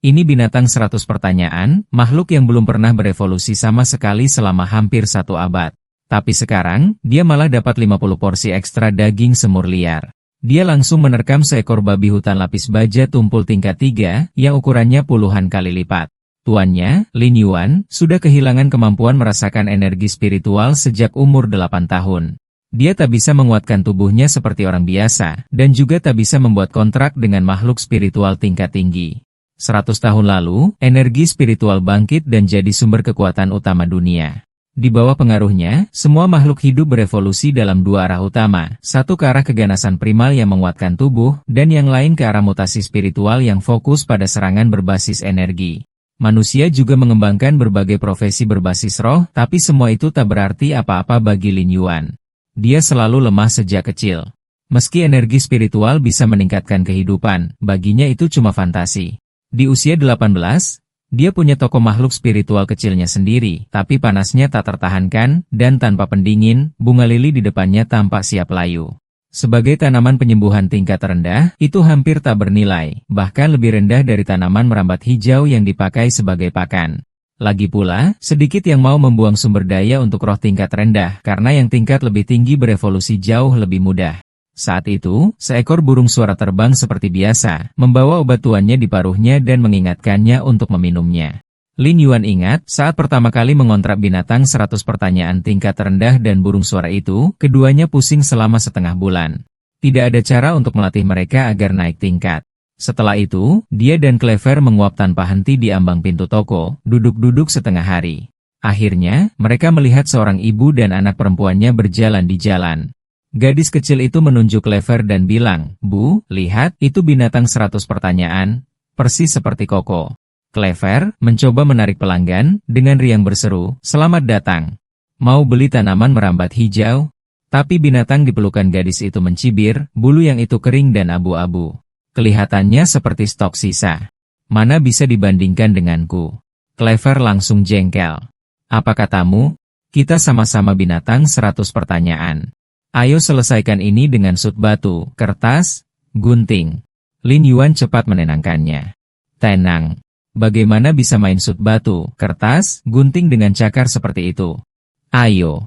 Ini binatang 100 pertanyaan, makhluk yang belum pernah berevolusi sama sekali selama hampir 1 abad. Tapi sekarang, dia malah dapat 50 porsi ekstra daging semur liar. Dia langsung menerkam seekor babi hutan lapis baja tumpul tingkat 3, yang ukurannya puluhan kali lipat. Tuannya, Lin Yuan, sudah kehilangan kemampuan merasakan energi spiritual sejak umur 8 tahun. Dia tak bisa menguatkan tubuhnya seperti orang biasa, dan juga tak bisa membuat kontrak dengan makhluk spiritual tingkat tinggi. 100 tahun lalu, energi spiritual bangkit dan jadi sumber kekuatan utama dunia. Di bawah pengaruhnya, semua makhluk hidup berevolusi dalam 2 arah utama, satu ke arah keganasan primal yang menguatkan tubuh, dan yang lain ke arah mutasi spiritual yang fokus pada serangan berbasis energi. Manusia juga mengembangkan berbagai profesi berbasis roh, tapi semua itu tak berarti apa-apa bagi Lin Yuan. Dia selalu lemah sejak kecil. Meski energi spiritual bisa meningkatkan kehidupan, baginya itu cuma fantasi. Di usia 18, dia punya toko makhluk spiritual kecilnya sendiri, tapi panasnya tak tertahankan, dan tanpa pendingin, bunga lili di depannya tampak siap layu. Sebagai tanaman penyembuhan tingkat rendah, itu hampir tak bernilai, bahkan lebih rendah dari tanaman merambat hijau yang dipakai sebagai pakan. Lagi pula, sedikit yang mau membuang sumber daya untuk roh tingkat rendah, karena yang tingkat lebih tinggi berevolusi jauh lebih mudah. Saat itu, seekor burung suara terbang seperti biasa, membawa obat tuannya di paruhnya dan mengingatkannya untuk meminumnya. Lin Yuan ingat, saat pertama kali mengontrak binatang 100 pertanyaan tingkat rendah dan burung suara itu, keduanya pusing selama setengah bulan. Tidak ada cara untuk melatih mereka agar naik tingkat. Setelah itu, dia dan Clever menguap tanpa henti di ambang pintu toko, duduk-duduk setengah hari. Akhirnya, mereka melihat seorang ibu dan anak perempuannya berjalan di jalan. Gadis kecil itu menunjuk Clever dan bilang, "Bu, lihat, itu binatang 100 pertanyaan, persis seperti Koko." Clever mencoba menarik pelanggan, dengan riang berseru, "Selamat datang. Mau beli tanaman merambat hijau?" Tapi binatang di pelukan gadis itu mencibir, bulu yang itu kering dan abu-abu. Kelihatannya seperti stok sisa. "Mana bisa dibandingkan denganku?" Clever langsung jengkel. "Apa katamu? Kita sama-sama binatang 100 pertanyaan. Ayo selesaikan ini dengan sut batu, kertas, gunting." Lin Yuan cepat menenangkannya. "Tenang. Bagaimana bisa main sut batu, kertas, gunting dengan cakar seperti itu? Ayo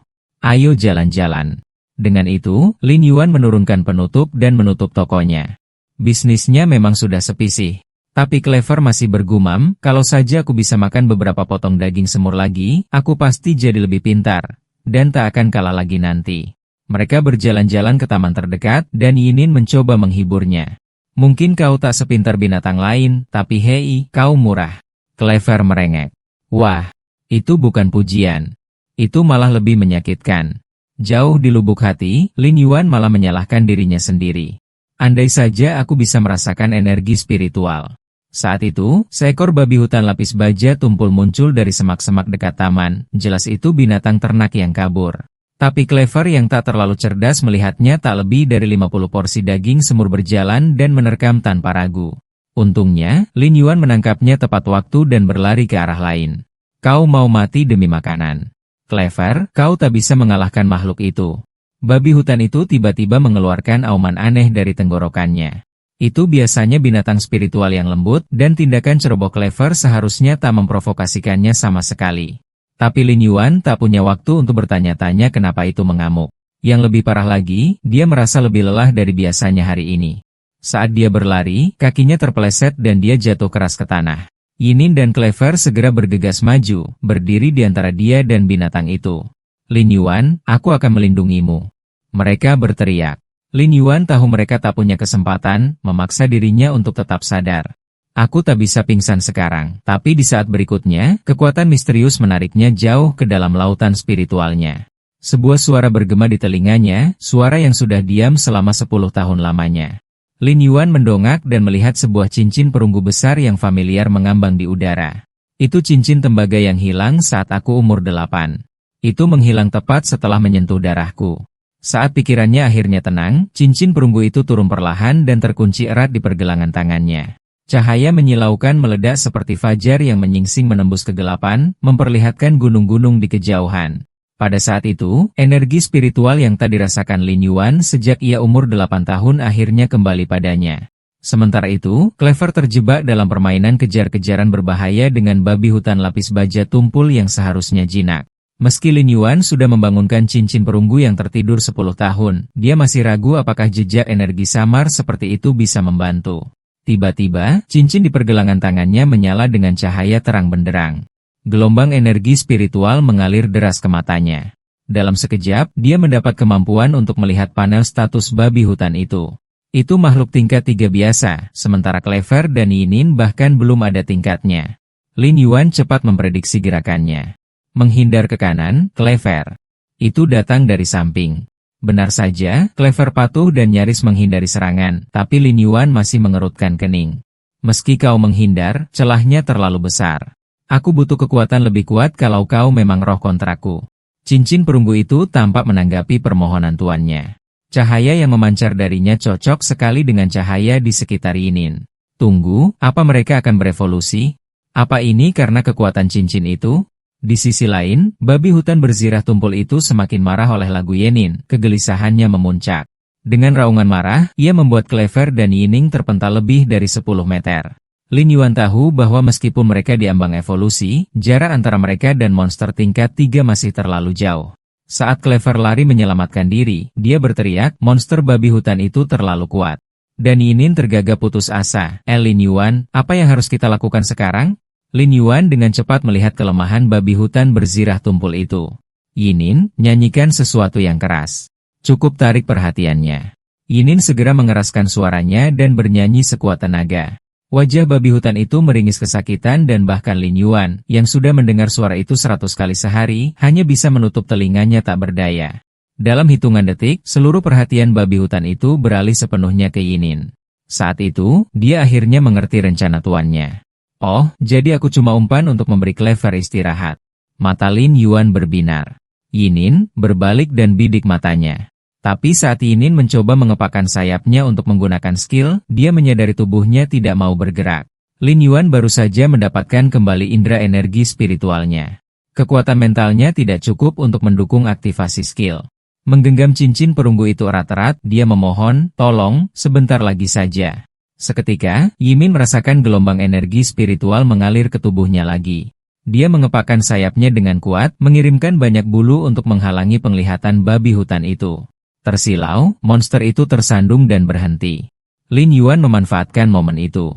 jalan-jalan." Dengan itu, Lin Yuan menurunkan penutup dan menutup tokonya. Bisnisnya memang sudah sepi sih. Tapi Clever masih bergumam, "Kalau saja aku bisa makan beberapa potong daging semur lagi, aku pasti jadi lebih pintar, dan tak akan kalah lagi nanti." Mereka berjalan-jalan ke taman terdekat, dan Yinin mencoba menghiburnya. "Mungkin kau tak sepintar binatang lain, tapi hei, kau murah." Clever merengek. "Wah, itu bukan pujian. Itu malah lebih menyakitkan." Jauh di lubuk hati, Lin Yuan malah menyalahkan dirinya sendiri. "Andai saja aku bisa merasakan energi spiritual." Saat itu, seekor babi hutan lapis baja tumpul muncul dari semak-semak dekat taman, jelas itu binatang ternak yang kabur. Tapi Clever yang tak terlalu cerdas melihatnya tak lebih dari 50 porsi daging semur berjalan dan menerkam tanpa ragu. Untungnya, Lin Yuan menangkapnya tepat waktu dan berlari ke arah lain. "Kau mau mati demi makanan. Clever, kau tak bisa mengalahkan makhluk itu." Babi hutan itu tiba-tiba mengeluarkan auman aneh dari tenggorokannya. Itu biasanya binatang spiritual yang lembut, dan tindakan ceroboh Clever seharusnya tak memprovokasikannya sama sekali. Tapi Lin Yuan tak punya waktu untuk bertanya-tanya kenapa itu mengamuk. Yang lebih parah lagi, dia merasa lebih lelah dari biasanya hari ini. Saat dia berlari, kakinya terpeleset dan dia jatuh keras ke tanah. Yinin dan Clever segera bergegas maju, berdiri di antara dia dan binatang itu. "Lin Yuan, aku akan melindungimu." Mereka berteriak. Lin Yuan tahu mereka tak punya kesempatan, memaksa dirinya untuk tetap sadar. "Aku tak bisa pingsan sekarang." Tapi di saat berikutnya, kekuatan misterius menariknya jauh ke dalam lautan spiritualnya. Sebuah suara bergema di telinganya, suara yang sudah diam selama 10 tahun lamanya. Lin Yuan mendongak dan melihat sebuah cincin perunggu besar yang familiar mengambang di udara. "Itu cincin tembaga yang hilang saat aku umur 8. Itu menghilang tepat setelah menyentuh darahku." Saat pikirannya akhirnya tenang, cincin perunggu itu turun perlahan dan terkunci erat di pergelangan tangannya. Cahaya menyilaukan meledak seperti fajar yang menyingsing menembus kegelapan, memperlihatkan gunung-gunung di kejauhan. Pada saat itu, energi spiritual yang tak dirasakan Lin Yuan sejak ia umur 8 tahun akhirnya kembali padanya. Sementara itu, Clever terjebak dalam permainan kejar-kejaran berbahaya dengan babi hutan lapis baja tumpul yang seharusnya jinak. Meski Lin Yuan sudah membangunkan cincin perunggu yang tertidur 10 tahun, dia masih ragu apakah jejak energi samar seperti itu bisa membantu. Tiba-tiba, cincin di pergelangan tangannya menyala dengan cahaya terang benderang. Gelombang energi spiritual mengalir deras ke matanya. Dalam sekejap, dia mendapat kemampuan untuk melihat panel status babi hutan itu. Itu makhluk tingkat 3 biasa, sementara Clever dan Yinin bahkan belum ada tingkatnya. Lin Yuan cepat memprediksi gerakannya. Menghindar ke kanan, Clever. Itu datang dari samping. Benar saja, Clever patuh dan nyaris menghindari serangan, tapi Lin Yuan masih mengerutkan kening. Meski kau menghindar, celahnya terlalu besar. Aku butuh kekuatan lebih kuat kalau kau memang roh kontraku. Cincin perunggu itu tampak menanggapi permohonan tuannya. Cahaya yang memancar darinya cocok sekali dengan cahaya di sekitar Yinin. Tunggu, apa mereka akan berevolusi? Apa ini karena kekuatan cincin itu? Di sisi lain, babi hutan berzirah tumpul itu semakin marah oleh lagu Yinin, kegelisahannya memuncak. Dengan raungan marah, ia membuat Clever dan Yining terpental lebih dari 10 meter. Lin Yuan tahu bahwa meskipun mereka diambang evolusi, jarak antara mereka dan monster tingkat 3 masih terlalu jauh. Saat Clever lari menyelamatkan diri, dia berteriak, monster babi hutan itu terlalu kuat. Dan Yinin tergagap putus asa. Lin Yuan, apa yang harus kita lakukan sekarang? Lin Yuan dengan cepat melihat kelemahan babi hutan berzirah tumpul itu. Yinin, nyanyikan sesuatu yang keras. Cukup tarik perhatiannya. Yinin segera mengeraskan suaranya dan bernyanyi sekuat tenaga. Wajah babi hutan itu meringis kesakitan dan bahkan Lin Yuan, yang sudah mendengar suara itu 100 kali sehari, hanya bisa menutup telinganya tak berdaya. Dalam hitungan detik, seluruh perhatian babi hutan itu beralih sepenuhnya ke Yinin. Saat itu, dia akhirnya mengerti rencana tuannya. Oh, jadi aku cuma umpan untuk memberi Clever istirahat. Mata Lin Yuan berbinar. Yinin berbalik dan bidik matanya. Tapi saat Yinin mencoba mengepakkan sayapnya untuk menggunakan skill, dia menyadari tubuhnya tidak mau bergerak. Lin Yuan baru saja mendapatkan kembali indera energi spiritualnya. Kekuatan mentalnya tidak cukup untuk mendukung aktivasi skill. Menggenggam cincin perunggu itu erat-erat, dia memohon, tolong, sebentar lagi saja. Seketika, Yimin merasakan gelombang energi spiritual mengalir ke tubuhnya lagi. Dia mengepakkan sayapnya dengan kuat, mengirimkan banyak bulu untuk menghalangi penglihatan babi hutan itu. Tersilau, monster itu tersandung dan berhenti. Lin Yuan memanfaatkan momen itu.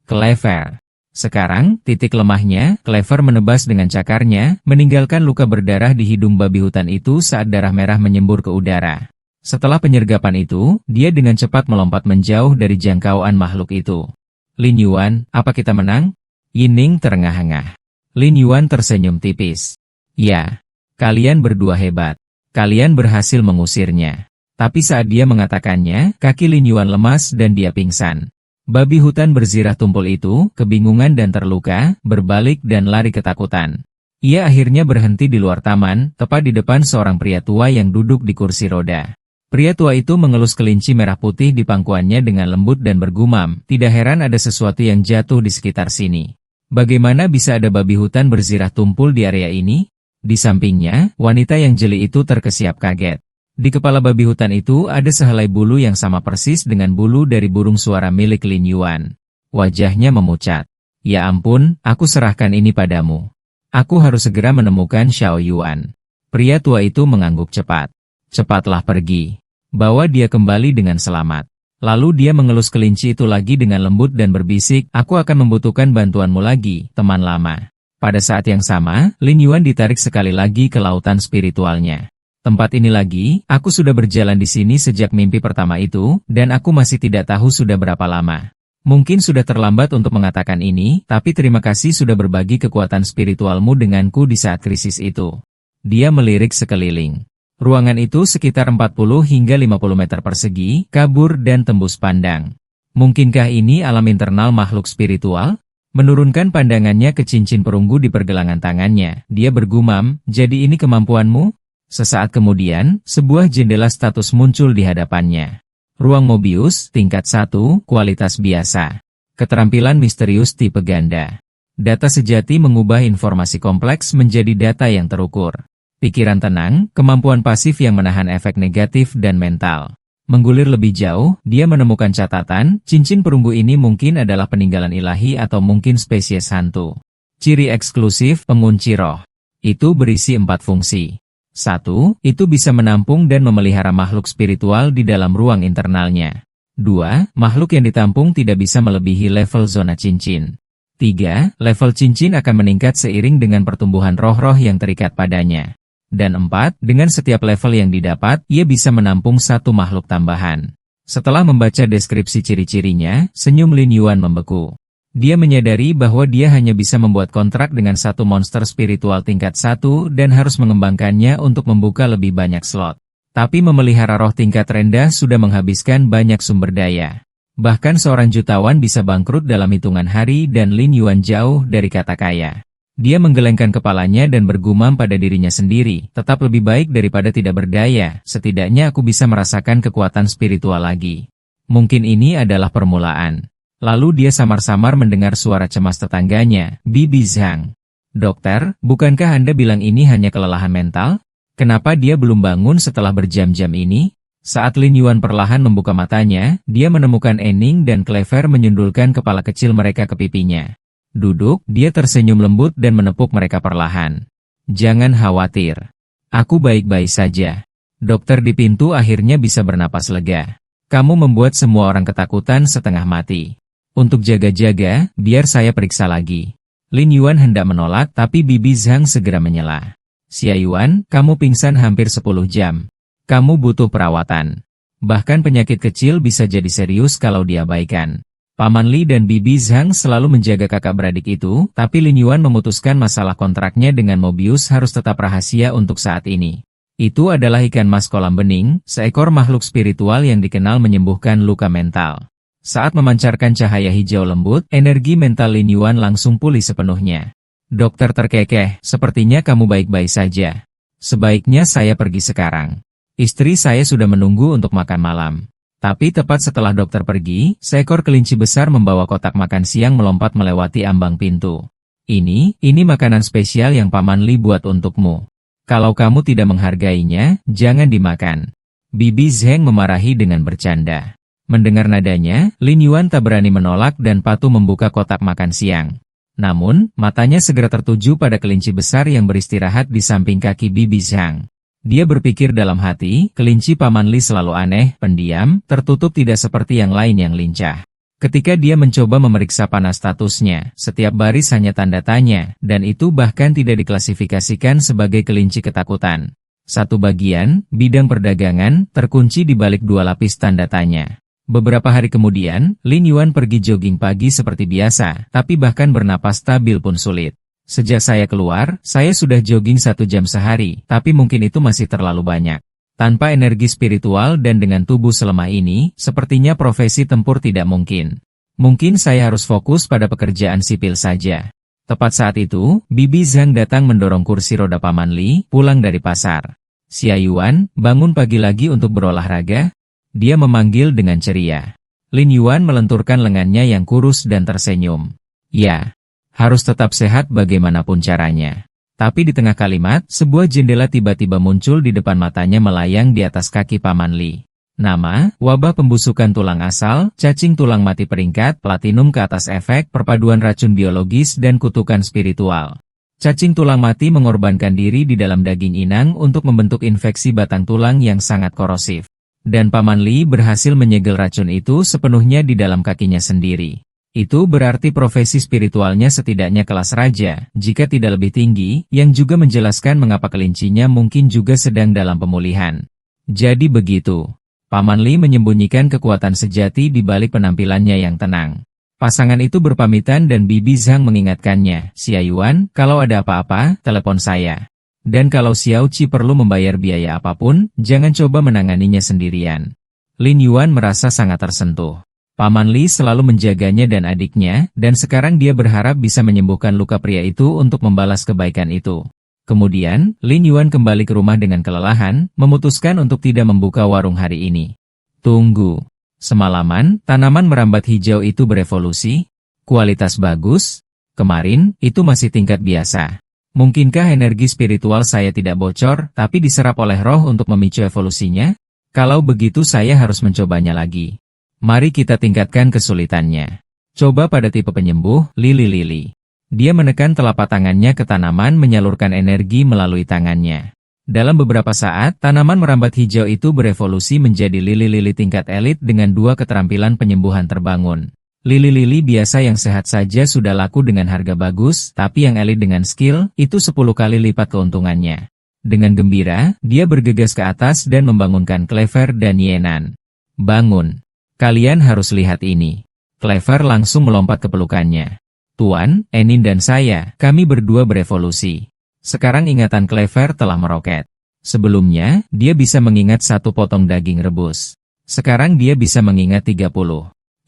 Clever. Sekarang, titik lemahnya, Clever menebas dengan cakarnya, meninggalkan luka berdarah di hidung babi hutan itu saat darah merah menyembur ke udara. Setelah penyergapan itu, dia dengan cepat melompat menjauh dari jangkauan makhluk itu. Lin Yuan, apa kita menang? Yining terengah-engah. Lin Yuan tersenyum tipis. Ya, kalian berdua hebat. Kalian berhasil mengusirnya. Tapi saat dia mengatakannya, kaki Lin Yuan lemas dan dia pingsan. Babi hutan berzirah tumpul itu, kebingungan dan terluka, berbalik dan lari ketakutan. Ia akhirnya berhenti di luar taman, tepat di depan seorang pria tua yang duduk di kursi roda. Pria tua itu mengelus kelinci merah putih di pangkuannya dengan lembut dan bergumam, tidak heran ada sesuatu yang jatuh di sekitar sini. Bagaimana bisa ada babi hutan berzirah tumpul di area ini? Di sampingnya, wanita yang jeli itu terkesiap kaget. Di kepala babi hutan itu ada sehelai bulu yang sama persis dengan bulu dari burung suara milik Lin Yuan. Wajahnya memucat. Ya ampun, aku serahkan ini padamu. Aku harus segera menemukan Xiao Yuan. Pria tua itu mengangguk cepat. Cepatlah pergi. Bawa dia kembali dengan selamat. Lalu dia mengelus kelinci itu lagi dengan lembut dan berbisik, aku akan membutuhkan bantuanmu lagi, teman lama. Pada saat yang sama, Lin Yuan ditarik sekali lagi ke lautan spiritualnya. Tempat ini lagi, aku sudah berjalan di sini sejak mimpi pertama itu, dan aku masih tidak tahu sudah berapa lama. Mungkin sudah terlambat untuk mengatakan ini, tapi terima kasih sudah berbagi kekuatan spiritualmu denganku di saat krisis itu. Dia melirik sekeliling. Ruangan itu sekitar 40 hingga 50 meter persegi, kabur dan tembus pandang. Mungkinkah ini alam internal makhluk spiritual? Menurunkan pandangannya ke cincin perunggu di pergelangan tangannya, dia bergumam, jadi ini kemampuanmu? Sesaat kemudian, sebuah jendela status muncul di hadapannya. Ruang Mobius, tingkat 1, kualitas biasa. Keterampilan misterius tipe ganda. Data sejati mengubah informasi kompleks menjadi data yang terukur. Pikiran tenang, kemampuan pasif yang menahan efek negatif dan mental. Menggulir lebih jauh, dia menemukan catatan, cincin perunggu ini mungkin adalah peninggalan ilahi atau mungkin spesies hantu. Ciri eksklusif, pengunci roh. Itu berisi 4 fungsi. 1. Itu bisa menampung dan memelihara makhluk spiritual di dalam ruang internalnya. 2. Makhluk yang ditampung tidak bisa melebihi level zona cincin. 3. Level cincin akan meningkat seiring dengan pertumbuhan roh-roh yang terikat padanya. Dan 4. Dengan setiap level yang didapat, ia bisa menampung 1 makhluk tambahan. Setelah membaca deskripsi ciri-cirinya, senyum Lin Yuan membeku. Dia menyadari bahwa dia hanya bisa membuat kontrak dengan 1 monster spiritual tingkat 1 dan harus mengembangkannya untuk membuka lebih banyak slot. Tapi memelihara roh tingkat rendah sudah menghabiskan banyak sumber daya. Bahkan seorang jutawan bisa bangkrut dalam hitungan hari dan Lin Yuan jauh dari kata kaya. Dia menggelengkan kepalanya dan bergumam pada dirinya sendiri, tetap lebih baik daripada tidak berdaya, setidaknya aku bisa merasakan kekuatan spiritual lagi. Mungkin ini adalah permulaan. Lalu dia samar-samar mendengar suara cemas tetangganya, Bibi Zhang. Dokter, bukankah Anda bilang ini hanya kelelahan mental? Kenapa dia belum bangun setelah berjam-jam ini? Saat Lin Yuan perlahan membuka matanya, dia menemukan Enning dan Clever menyundulkan kepala kecil mereka ke pipinya. Duduk, dia tersenyum lembut dan menepuk mereka perlahan. Jangan khawatir. Aku baik-baik saja. Dokter di pintu akhirnya bisa bernapas lega. Kamu membuat semua orang ketakutan setengah mati. Untuk jaga-jaga, biar saya periksa lagi. Lin Yuan hendak menolak tapi Bibi Zhang segera menyela. Xia Yuan, kamu pingsan hampir 10 jam. Kamu butuh perawatan. Bahkan penyakit kecil bisa jadi serius kalau diabaikan. Paman Li dan Bibi Zhang selalu menjaga kakak beradik itu, tapi Lin Yuan memutuskan masalah kontraknya dengan Mobius harus tetap rahasia untuk saat ini. Itu adalah ikan mas kolam bening, seekor makhluk spiritual yang dikenal menyembuhkan luka mental. Saat memancarkan cahaya hijau lembut, energi mental Lin Yuan langsung pulih sepenuhnya. Dokter terkekeh, sepertinya kamu baik-baik saja. Sebaiknya saya pergi sekarang. Istri saya sudah menunggu untuk makan malam. Tapi tepat setelah dokter pergi, seekor kelinci besar membawa kotak makan siang melompat melewati ambang pintu. Ini makanan spesial yang Paman Li buat untukmu. Kalau kamu tidak menghargainya, jangan dimakan. Bibi Zhang memarahi dengan bercanda. Mendengar nadanya, Lin Yuan tak berani menolak dan patuh membuka kotak makan siang. Namun, matanya segera tertuju pada kelinci besar yang beristirahat di samping kaki Bibi Zhang. Dia berpikir dalam hati, kelinci Paman Li selalu aneh, pendiam, tertutup tidak seperti yang lain yang lincah. Ketika dia mencoba memeriksa panas statusnya, setiap baris hanya tanda tanya, dan itu bahkan tidak diklasifikasikan sebagai kelinci ketakutan. Satu bagian, bidang perdagangan, terkunci di balik 2 lapis tanda tanya. Beberapa hari kemudian, Lin Yuan pergi jogging pagi seperti biasa, tapi bahkan bernapas stabil pun sulit. Sejak saya keluar, saya sudah jogging 1 jam sehari, tapi mungkin itu masih terlalu banyak. Tanpa energi spiritual dan dengan tubuh selemah ini, sepertinya profesi tempur tidak mungkin. Mungkin saya harus fokus pada pekerjaan sipil saja. Tepat saat itu, Bibi Zhang datang mendorong kursi roda Paman Li, pulang dari pasar. Xia Yuan, bangun pagi lagi untuk berolahraga? Dia memanggil dengan ceria. Lin Yuan melenturkan lengannya yang kurus dan tersenyum. Ya. Harus tetap sehat bagaimanapun caranya. Tapi di tengah kalimat, sebuah jendela tiba-tiba muncul di depan matanya melayang di atas kaki Paman Li. Nama, wabah pembusukan tulang asal, cacing tulang mati peringkat, platinum ke atas efek, perpaduan racun biologis dan kutukan spiritual. Cacing tulang mati mengorbankan diri di dalam daging inang untuk membentuk infeksi batang tulang yang sangat korosif. Dan Paman Li berhasil menyegel racun itu sepenuhnya di dalam kakinya sendiri. Itu berarti profesi spiritualnya setidaknya kelas raja, jika tidak lebih tinggi, yang juga menjelaskan mengapa kelincinya mungkin juga sedang dalam pemulihan. Jadi begitu. Paman Li menyembunyikan kekuatan sejati di balik penampilannya yang tenang. Pasangan itu berpamitan dan Bibi Zhang mengingatkannya, Xia Yuan, kalau ada apa-apa, telepon saya. Dan kalau Xiao Qi perlu membayar biaya apapun, jangan coba menanganinya sendirian. Lin Yuan merasa sangat tersentuh. Paman Li selalu menjaganya dan adiknya, dan sekarang dia berharap bisa menyembuhkan luka pria itu untuk membalas kebaikan itu. Kemudian, Lin Yuan kembali ke rumah dengan kelelahan, memutuskan untuk tidak membuka warung hari ini. Tunggu. Semalaman, tanaman merambat hijau itu berevolusi? Kualitas bagus? Kemarin, itu masih tingkat biasa. Mungkinkah energi spiritual saya tidak bocor, tapi diserap oleh roh untuk memicu evolusinya? Kalau begitu saya harus mencobanya lagi. Mari kita tingkatkan kesulitannya. Coba pada tipe penyembuh, lili-lili. Dia menekan telapak tangannya ke tanaman menyalurkan energi melalui tangannya. Dalam beberapa saat, tanaman merambat hijau itu berevolusi menjadi lili-lili tingkat elit dengan 2 keterampilan penyembuhan terbangun. Lili-lili biasa yang sehat saja sudah laku dengan harga bagus, tapi yang elit dengan skill, itu 10 kali lipat keuntungannya. Dengan gembira, dia bergegas ke atas dan membangunkan Clever dan Yenan. Bangun. Kalian harus lihat ini. Clever langsung melompat ke pelukannya. Tuan, Enin dan saya, kami berdua berevolusi. Sekarang ingatan Clever telah meroket. Sebelumnya, dia bisa mengingat 1 potong daging rebus. Sekarang dia bisa mengingat 30.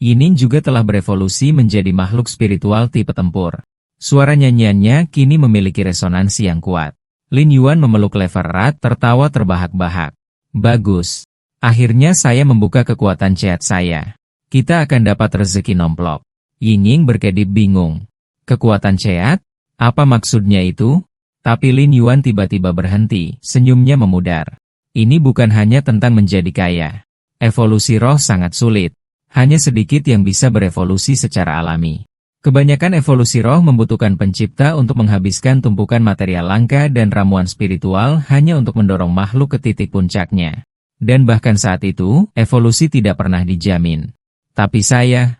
Yinin juga telah berevolusi menjadi makhluk spiritual tipe tempur. Suara nyanyiannya kini memiliki resonansi yang kuat. Lin Yuan memeluk Clever erat, tertawa terbahak-bahak. Bagus. Akhirnya saya membuka kekuatan ceat saya. Kita akan dapat rezeki nomplok. Yingning berkedip bingung. Kekuatan ceat? Apa maksudnya itu? Tapi Lin Yuan tiba-tiba berhenti, senyumnya memudar. Ini bukan hanya tentang menjadi kaya. Evolusi roh sangat sulit. Hanya sedikit yang bisa berevolusi secara alami. Kebanyakan evolusi roh membutuhkan pencipta untuk menghabiskan tumpukan material langka dan ramuan spiritual hanya untuk mendorong makhluk ke titik puncaknya. Dan bahkan saat itu, evolusi tidak pernah dijamin. Tapi saya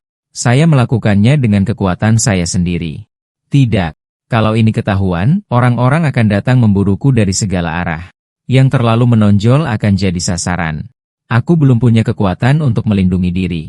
melakukannya dengan kekuatan saya sendiri. Tidak. Kalau ini ketahuan, orang-orang akan datang memburuku dari segala arah. Yang terlalu menonjol akan jadi sasaran. Aku belum punya kekuatan untuk melindungi diri.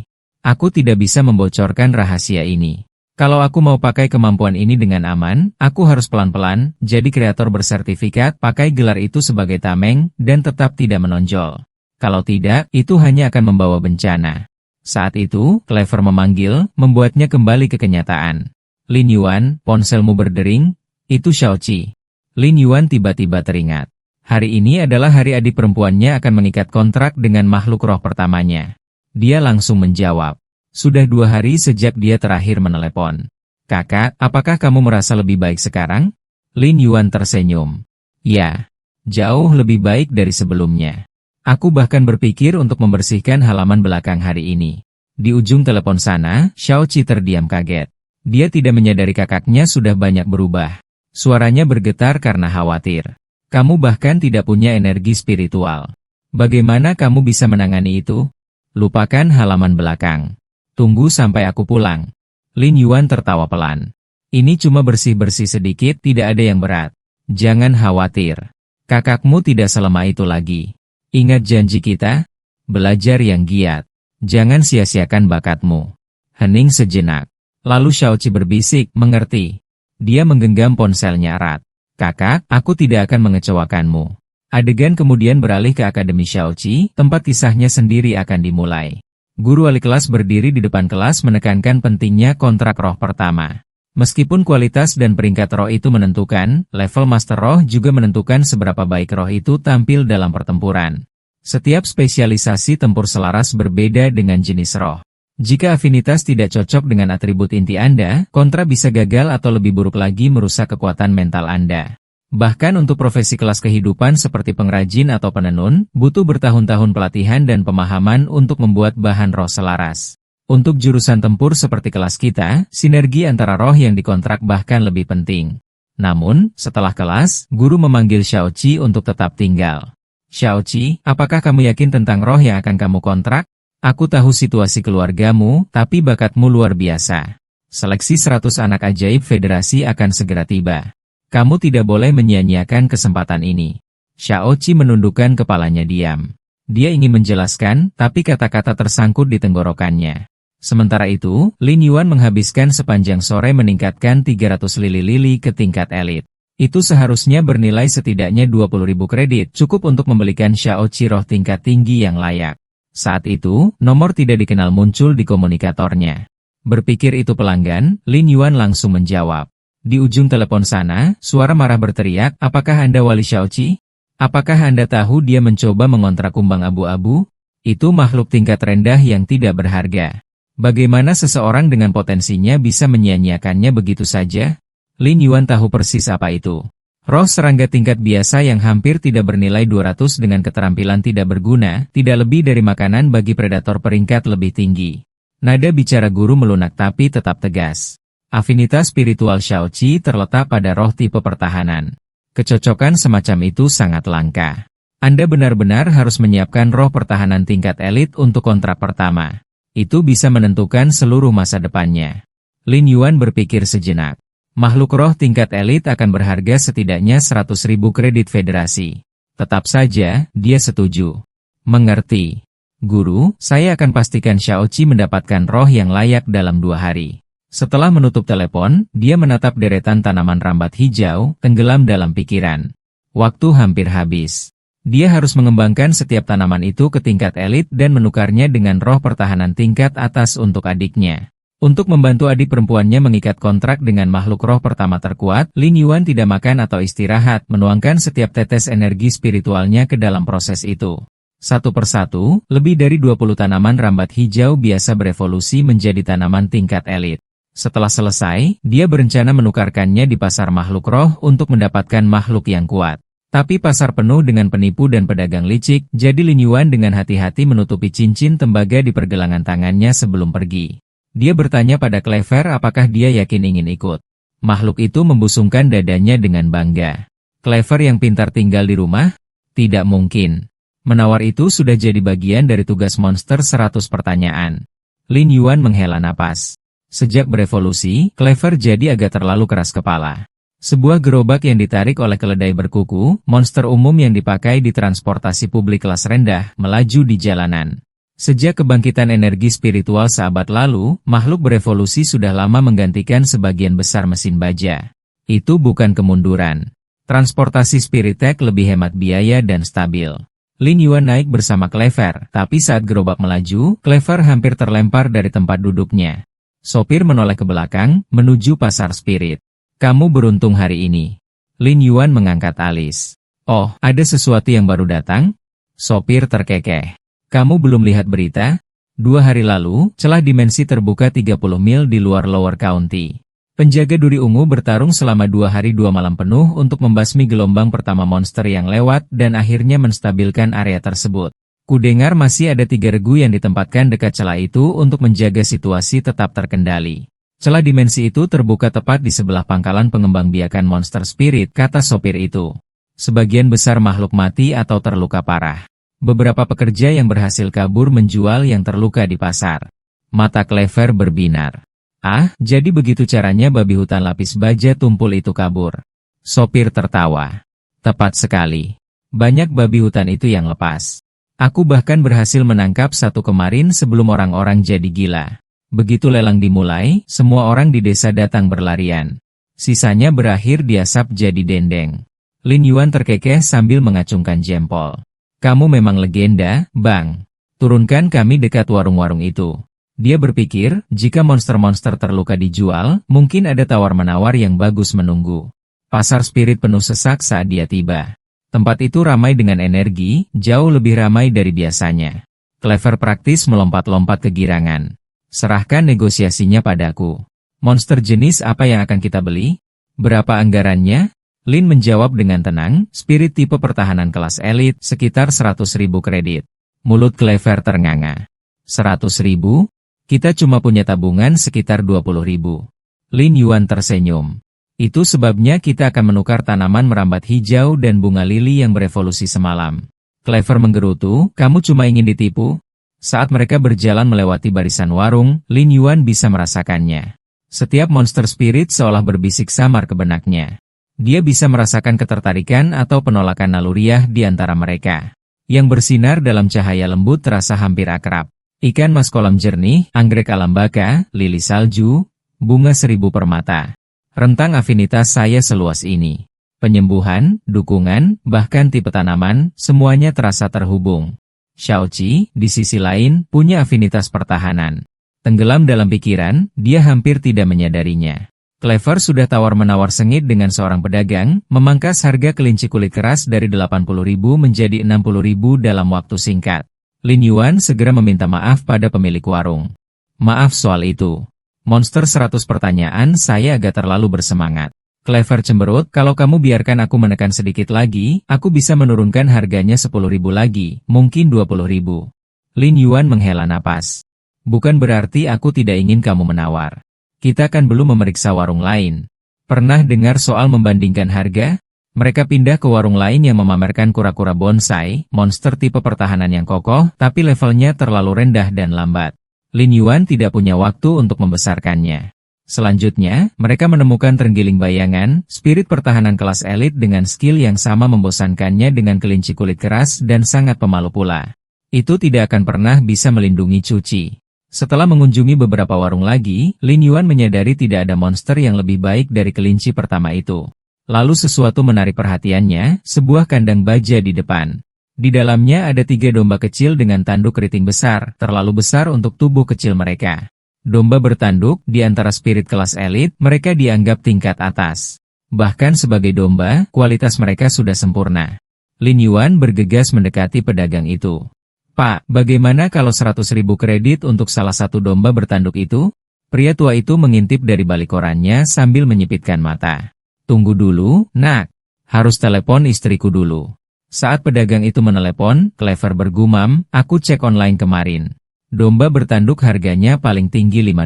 Aku tidak bisa membocorkan rahasia ini. Kalau aku mau pakai kemampuan ini dengan aman, aku harus pelan-pelan, jadi kreator bersertifikat, pakai gelar itu sebagai tameng, dan tetap tidak menonjol. Kalau tidak, itu hanya akan membawa bencana. Saat itu, Clever memanggil, membuatnya kembali ke kenyataan. Lin Yuan, ponselmu berdering, itu Xiaoqi. Lin Yuan tiba-tiba teringat. Hari ini adalah hari adik perempuannya akan mengikat kontrak dengan makhluk roh pertamanya. Dia langsung menjawab. Sudah 2 hari sejak dia terakhir menelepon. Kakak, apakah kamu merasa lebih baik sekarang? Lin Yuan tersenyum. Ya, jauh lebih baik dari sebelumnya. Aku bahkan berpikir untuk membersihkan halaman belakang hari ini. Di ujung telepon sana, Xiaoqi terdiam kaget. Dia tidak menyadari kakaknya sudah banyak berubah. Suaranya bergetar karena khawatir. Kamu bahkan tidak punya energi spiritual. Bagaimana kamu bisa menangani itu? Lupakan halaman belakang. Tunggu sampai aku pulang. Lin Yuan tertawa pelan. Ini cuma bersih-bersih sedikit, tidak ada yang berat. Jangan khawatir. Kakakmu tidak selemah itu lagi. Ingat janji kita? Belajar yang giat. Jangan sia-siakan bakatmu. Hening sejenak. Lalu Xiaoqi berbisik, mengerti. Dia menggenggam ponselnya erat. Kakak, aku tidak akan mengecewakanmu. Adegan kemudian beralih ke Akademi Xiaoqi, tempat kisahnya sendiri akan dimulai. Guru wali kelas berdiri di depan kelas menekankan pentingnya kontrak roh pertama. Meskipun kualitas dan peringkat roh itu menentukan, level Master Roh juga menentukan seberapa baik roh itu tampil dalam pertempuran. Setiap spesialisasi tempur selaras berbeda dengan jenis roh. Jika afinitas tidak cocok dengan atribut inti Anda, kontra bisa gagal atau lebih buruk lagi merusak kekuatan mental Anda. Bahkan untuk profesi kelas kehidupan seperti pengrajin atau penenun, butuh bertahun-tahun pelatihan dan pemahaman untuk membuat bahan roh selaras. Untuk jurusan tempur seperti kelas kita, sinergi antara roh yang dikontrak bahkan lebih penting. Namun, setelah kelas, guru memanggil Xiaoqi untuk tetap tinggal. Xiaoqi, apakah kamu yakin tentang roh yang akan kamu kontrak? Aku tahu situasi keluargamu, tapi bakatmu luar biasa. Seleksi 100 anak ajaib federasi akan segera tiba. Kamu tidak boleh menyia-nyiakan kesempatan ini. Xiaoqi menundukkan kepalanya diam. Dia ingin menjelaskan, tapi kata-kata tersangkut di tenggorokannya. Sementara itu, Lin Yuan menghabiskan sepanjang sore meningkatkan 300 lili-lili ke tingkat elit. Itu seharusnya bernilai setidaknya 20.000 kredit, cukup untuk membelikan Xiaoqi roh tingkat tinggi yang layak. Saat itu, nomor tidak dikenal muncul di komunikatornya. Berpikir itu pelanggan, Lin Yuan langsung menjawab. Di ujung telepon sana, suara marah berteriak, apakah Anda wali Xiaoqi? Apakah Anda tahu dia mencoba mengontrak kumbang abu-abu? Itu makhluk tingkat rendah yang tidak berharga. Bagaimana seseorang dengan potensinya bisa menyia-nyiakannya begitu saja? Lin Yuan tahu persis apa itu. Roh serangga tingkat biasa yang hampir tidak bernilai 200 dengan keterampilan tidak berguna, tidak lebih dari makanan bagi predator peringkat lebih tinggi. Nada bicara guru melunak tapi tetap tegas. Afinitas spiritual Shaoqi terletak pada roh tipe pertahanan. Kecocokan semacam itu sangat langka. Anda benar-benar harus menyiapkan roh pertahanan tingkat elit untuk kontrak pertama. Itu bisa menentukan seluruh masa depannya. Lin Yuan berpikir sejenak. Makhluk roh tingkat elit akan berharga setidaknya 100.000 kredit federasi. Tetap saja, dia setuju. Mengerti. Guru, saya akan pastikan Shaoqi mendapatkan roh yang layak dalam 2 hari. Setelah menutup telepon, dia menatap deretan tanaman rambat hijau, tenggelam dalam pikiran. Waktu hampir habis. Dia harus mengembangkan setiap tanaman itu ke tingkat elit dan menukarnya dengan roh pertahanan tingkat atas untuk adiknya. Untuk membantu adik perempuannya mengikat kontrak dengan makhluk roh pertama terkuat, Lin Yuan tidak makan atau istirahat, menuangkan setiap tetes energi spiritualnya ke dalam proses itu. Satu persatu, lebih dari 20 tanaman rambat hijau biasa berevolusi menjadi tanaman tingkat elit. Setelah selesai, dia berencana menukarkannya di pasar makhluk roh untuk mendapatkan makhluk yang kuat. Tapi pasar penuh dengan penipu dan pedagang licik, jadi Lin Yuan dengan hati-hati menutupi cincin tembaga di pergelangan tangannya sebelum pergi. Dia bertanya pada Clever apakah dia yakin ingin ikut. Makhluk itu membusungkan dadanya dengan bangga. Clever yang pintar tinggal di rumah? Tidak mungkin. Menawar itu sudah jadi bagian dari tugas monster 100 pertanyaan. Lin Yuan menghela napas. Sejak berevolusi, Clever jadi agak terlalu keras kepala. Sebuah gerobak yang ditarik oleh keledai berkuku, monster umum yang dipakai di transportasi publik kelas rendah, melaju di jalanan. Sejak kebangkitan energi spiritual seabad lalu, makhluk berevolusi sudah lama menggantikan sebagian besar mesin baja. Itu bukan kemunduran. Transportasi spiritek lebih hemat biaya dan stabil. Lin Yuan naik bersama Clever, tapi saat gerobak melaju, Clever hampir terlempar dari tempat duduknya. Sopir menoleh ke belakang, menuju pasar spirit. Kamu beruntung hari ini. Lin Yuan mengangkat alis. Oh, ada sesuatu yang baru datang? Sopir terkekeh. Kamu belum lihat berita? 2 hari lalu, celah dimensi terbuka 30 mil di luar Lower County. Penjaga duri ungu bertarung selama 2 hari 2 malam penuh untuk membasmi gelombang pertama monster yang lewat dan akhirnya menstabilkan area tersebut. Kudengar masih ada 3 regu yang ditempatkan dekat celah itu untuk menjaga situasi tetap terkendali. Celah dimensi itu terbuka tepat di sebelah pangkalan pengembangbiakan monster spirit, kata sopir itu. Sebagian besar makhluk mati atau terluka parah. Beberapa pekerja yang berhasil kabur menjual yang terluka di pasar. Mata Clever berbinar. Ah, jadi begitu caranya babi hutan lapis baja tumpul itu kabur. Sopir tertawa. Tepat sekali. Banyak babi hutan itu yang lepas. Aku bahkan berhasil menangkap satu kemarin sebelum orang-orang jadi gila. Begitu lelang dimulai, semua orang di desa datang berlarian. Sisanya berakhir diasap jadi dendeng. Lin Yuan terkekeh sambil mengacungkan jempol. Kamu memang legenda, Bang. Turunkan kami dekat warung-warung itu. Dia berpikir, jika monster-monster terluka dijual, mungkin ada tawar-menawar yang bagus menunggu. Pasar spirit penuh sesak saat dia tiba. Tempat itu ramai dengan energi, jauh lebih ramai dari biasanya. Clever praktis melompat-lompat kegirangan. Serahkan negosiasinya padaku. Monster jenis apa yang akan kita beli? Berapa anggarannya? Lin menjawab dengan tenang, spirit tipe pertahanan kelas elit, sekitar 100.000 kredit. Mulut Clever ternganga. 100.000? Kita cuma punya tabungan sekitar 20.000. Lin Yuan tersenyum. Itu sebabnya kita akan menukar tanaman merambat hijau dan bunga lili yang berevolusi semalam. Clever menggerutu, kamu cuma ingin ditipu? Saat mereka berjalan melewati barisan warung, Lin Yuan bisa merasakannya. Setiap monster spirit seolah berbisik samar ke benaknya. Dia bisa merasakan ketertarikan atau penolakan naluriah di antara mereka. Yang bersinar dalam cahaya lembut terasa hampir akrab. Ikan mas kolam jernih, anggrek alam baka, lili salju, bunga 1000 permata. Rentang afinitas saya seluas ini. Penyembuhan, dukungan, bahkan tipe tanaman, semuanya terasa terhubung. Shaoqi, di sisi lain, punya afinitas pertahanan. Tenggelam dalam pikiran, dia hampir tidak menyadarinya. Clever sudah tawar-menawar sengit dengan seorang pedagang, memangkas harga kelinci kulit keras dari 80.000 menjadi 60.000 dalam waktu singkat. Lin Yuan segera meminta maaf pada pemilik warung. Maaf soal itu. Monster 100 pertanyaan saya agak terlalu bersemangat. Clever cemberut, kalau kamu biarkan aku menekan sedikit lagi, aku bisa menurunkan harganya 10.000 lagi, mungkin 20.000. Lin Yuan menghela napas. Bukan berarti aku tidak ingin kamu menawar. Kita kan belum memeriksa warung lain. Pernah dengar soal membandingkan harga? Mereka pindah ke warung lain yang memamerkan kura-kura bonsai, monster tipe pertahanan yang kokoh, tapi levelnya terlalu rendah dan lambat. Lin Yuan tidak punya waktu untuk membesarkannya. Selanjutnya, mereka menemukan terenggiling bayangan, spirit pertahanan kelas elit dengan skill yang sama membosankannya dengan kelinci kulit keras dan sangat pemalu pula. Itu tidak akan pernah bisa melindungi Cuci. Setelah mengunjungi beberapa warung lagi, Lin Yuan menyadari tidak ada monster yang lebih baik dari kelinci pertama itu. Lalu sesuatu menarik perhatiannya, sebuah kandang baja di depan. Di dalamnya ada 3 domba kecil dengan tanduk keriting besar, terlalu besar untuk tubuh kecil mereka. Domba bertanduk, di antara spirit kelas elit, mereka dianggap tingkat atas. Bahkan sebagai domba, kualitas mereka sudah sempurna. Lin Yuan bergegas mendekati pedagang itu. Pak, bagaimana kalau 100.000 kredit untuk salah satu domba bertanduk itu? Pria tua itu mengintip dari balik korannya sambil menyipitkan mata. Tunggu dulu, nak. Harus telepon istriku dulu. Saat pedagang itu menelepon, Clever bergumam, aku cek online kemarin. Domba bertanduk harganya paling tinggi $5.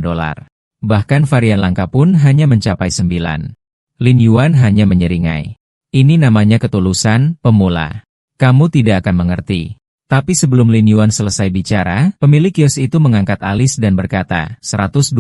Bahkan varian langka pun hanya mencapai 9. Lin Yuan hanya menyeringai. Ini namanya ketulusan, pemula. Kamu tidak akan mengerti. Tapi sebelum Lin Yuan selesai bicara, pemilik kios itu mengangkat alis dan berkata, 120.000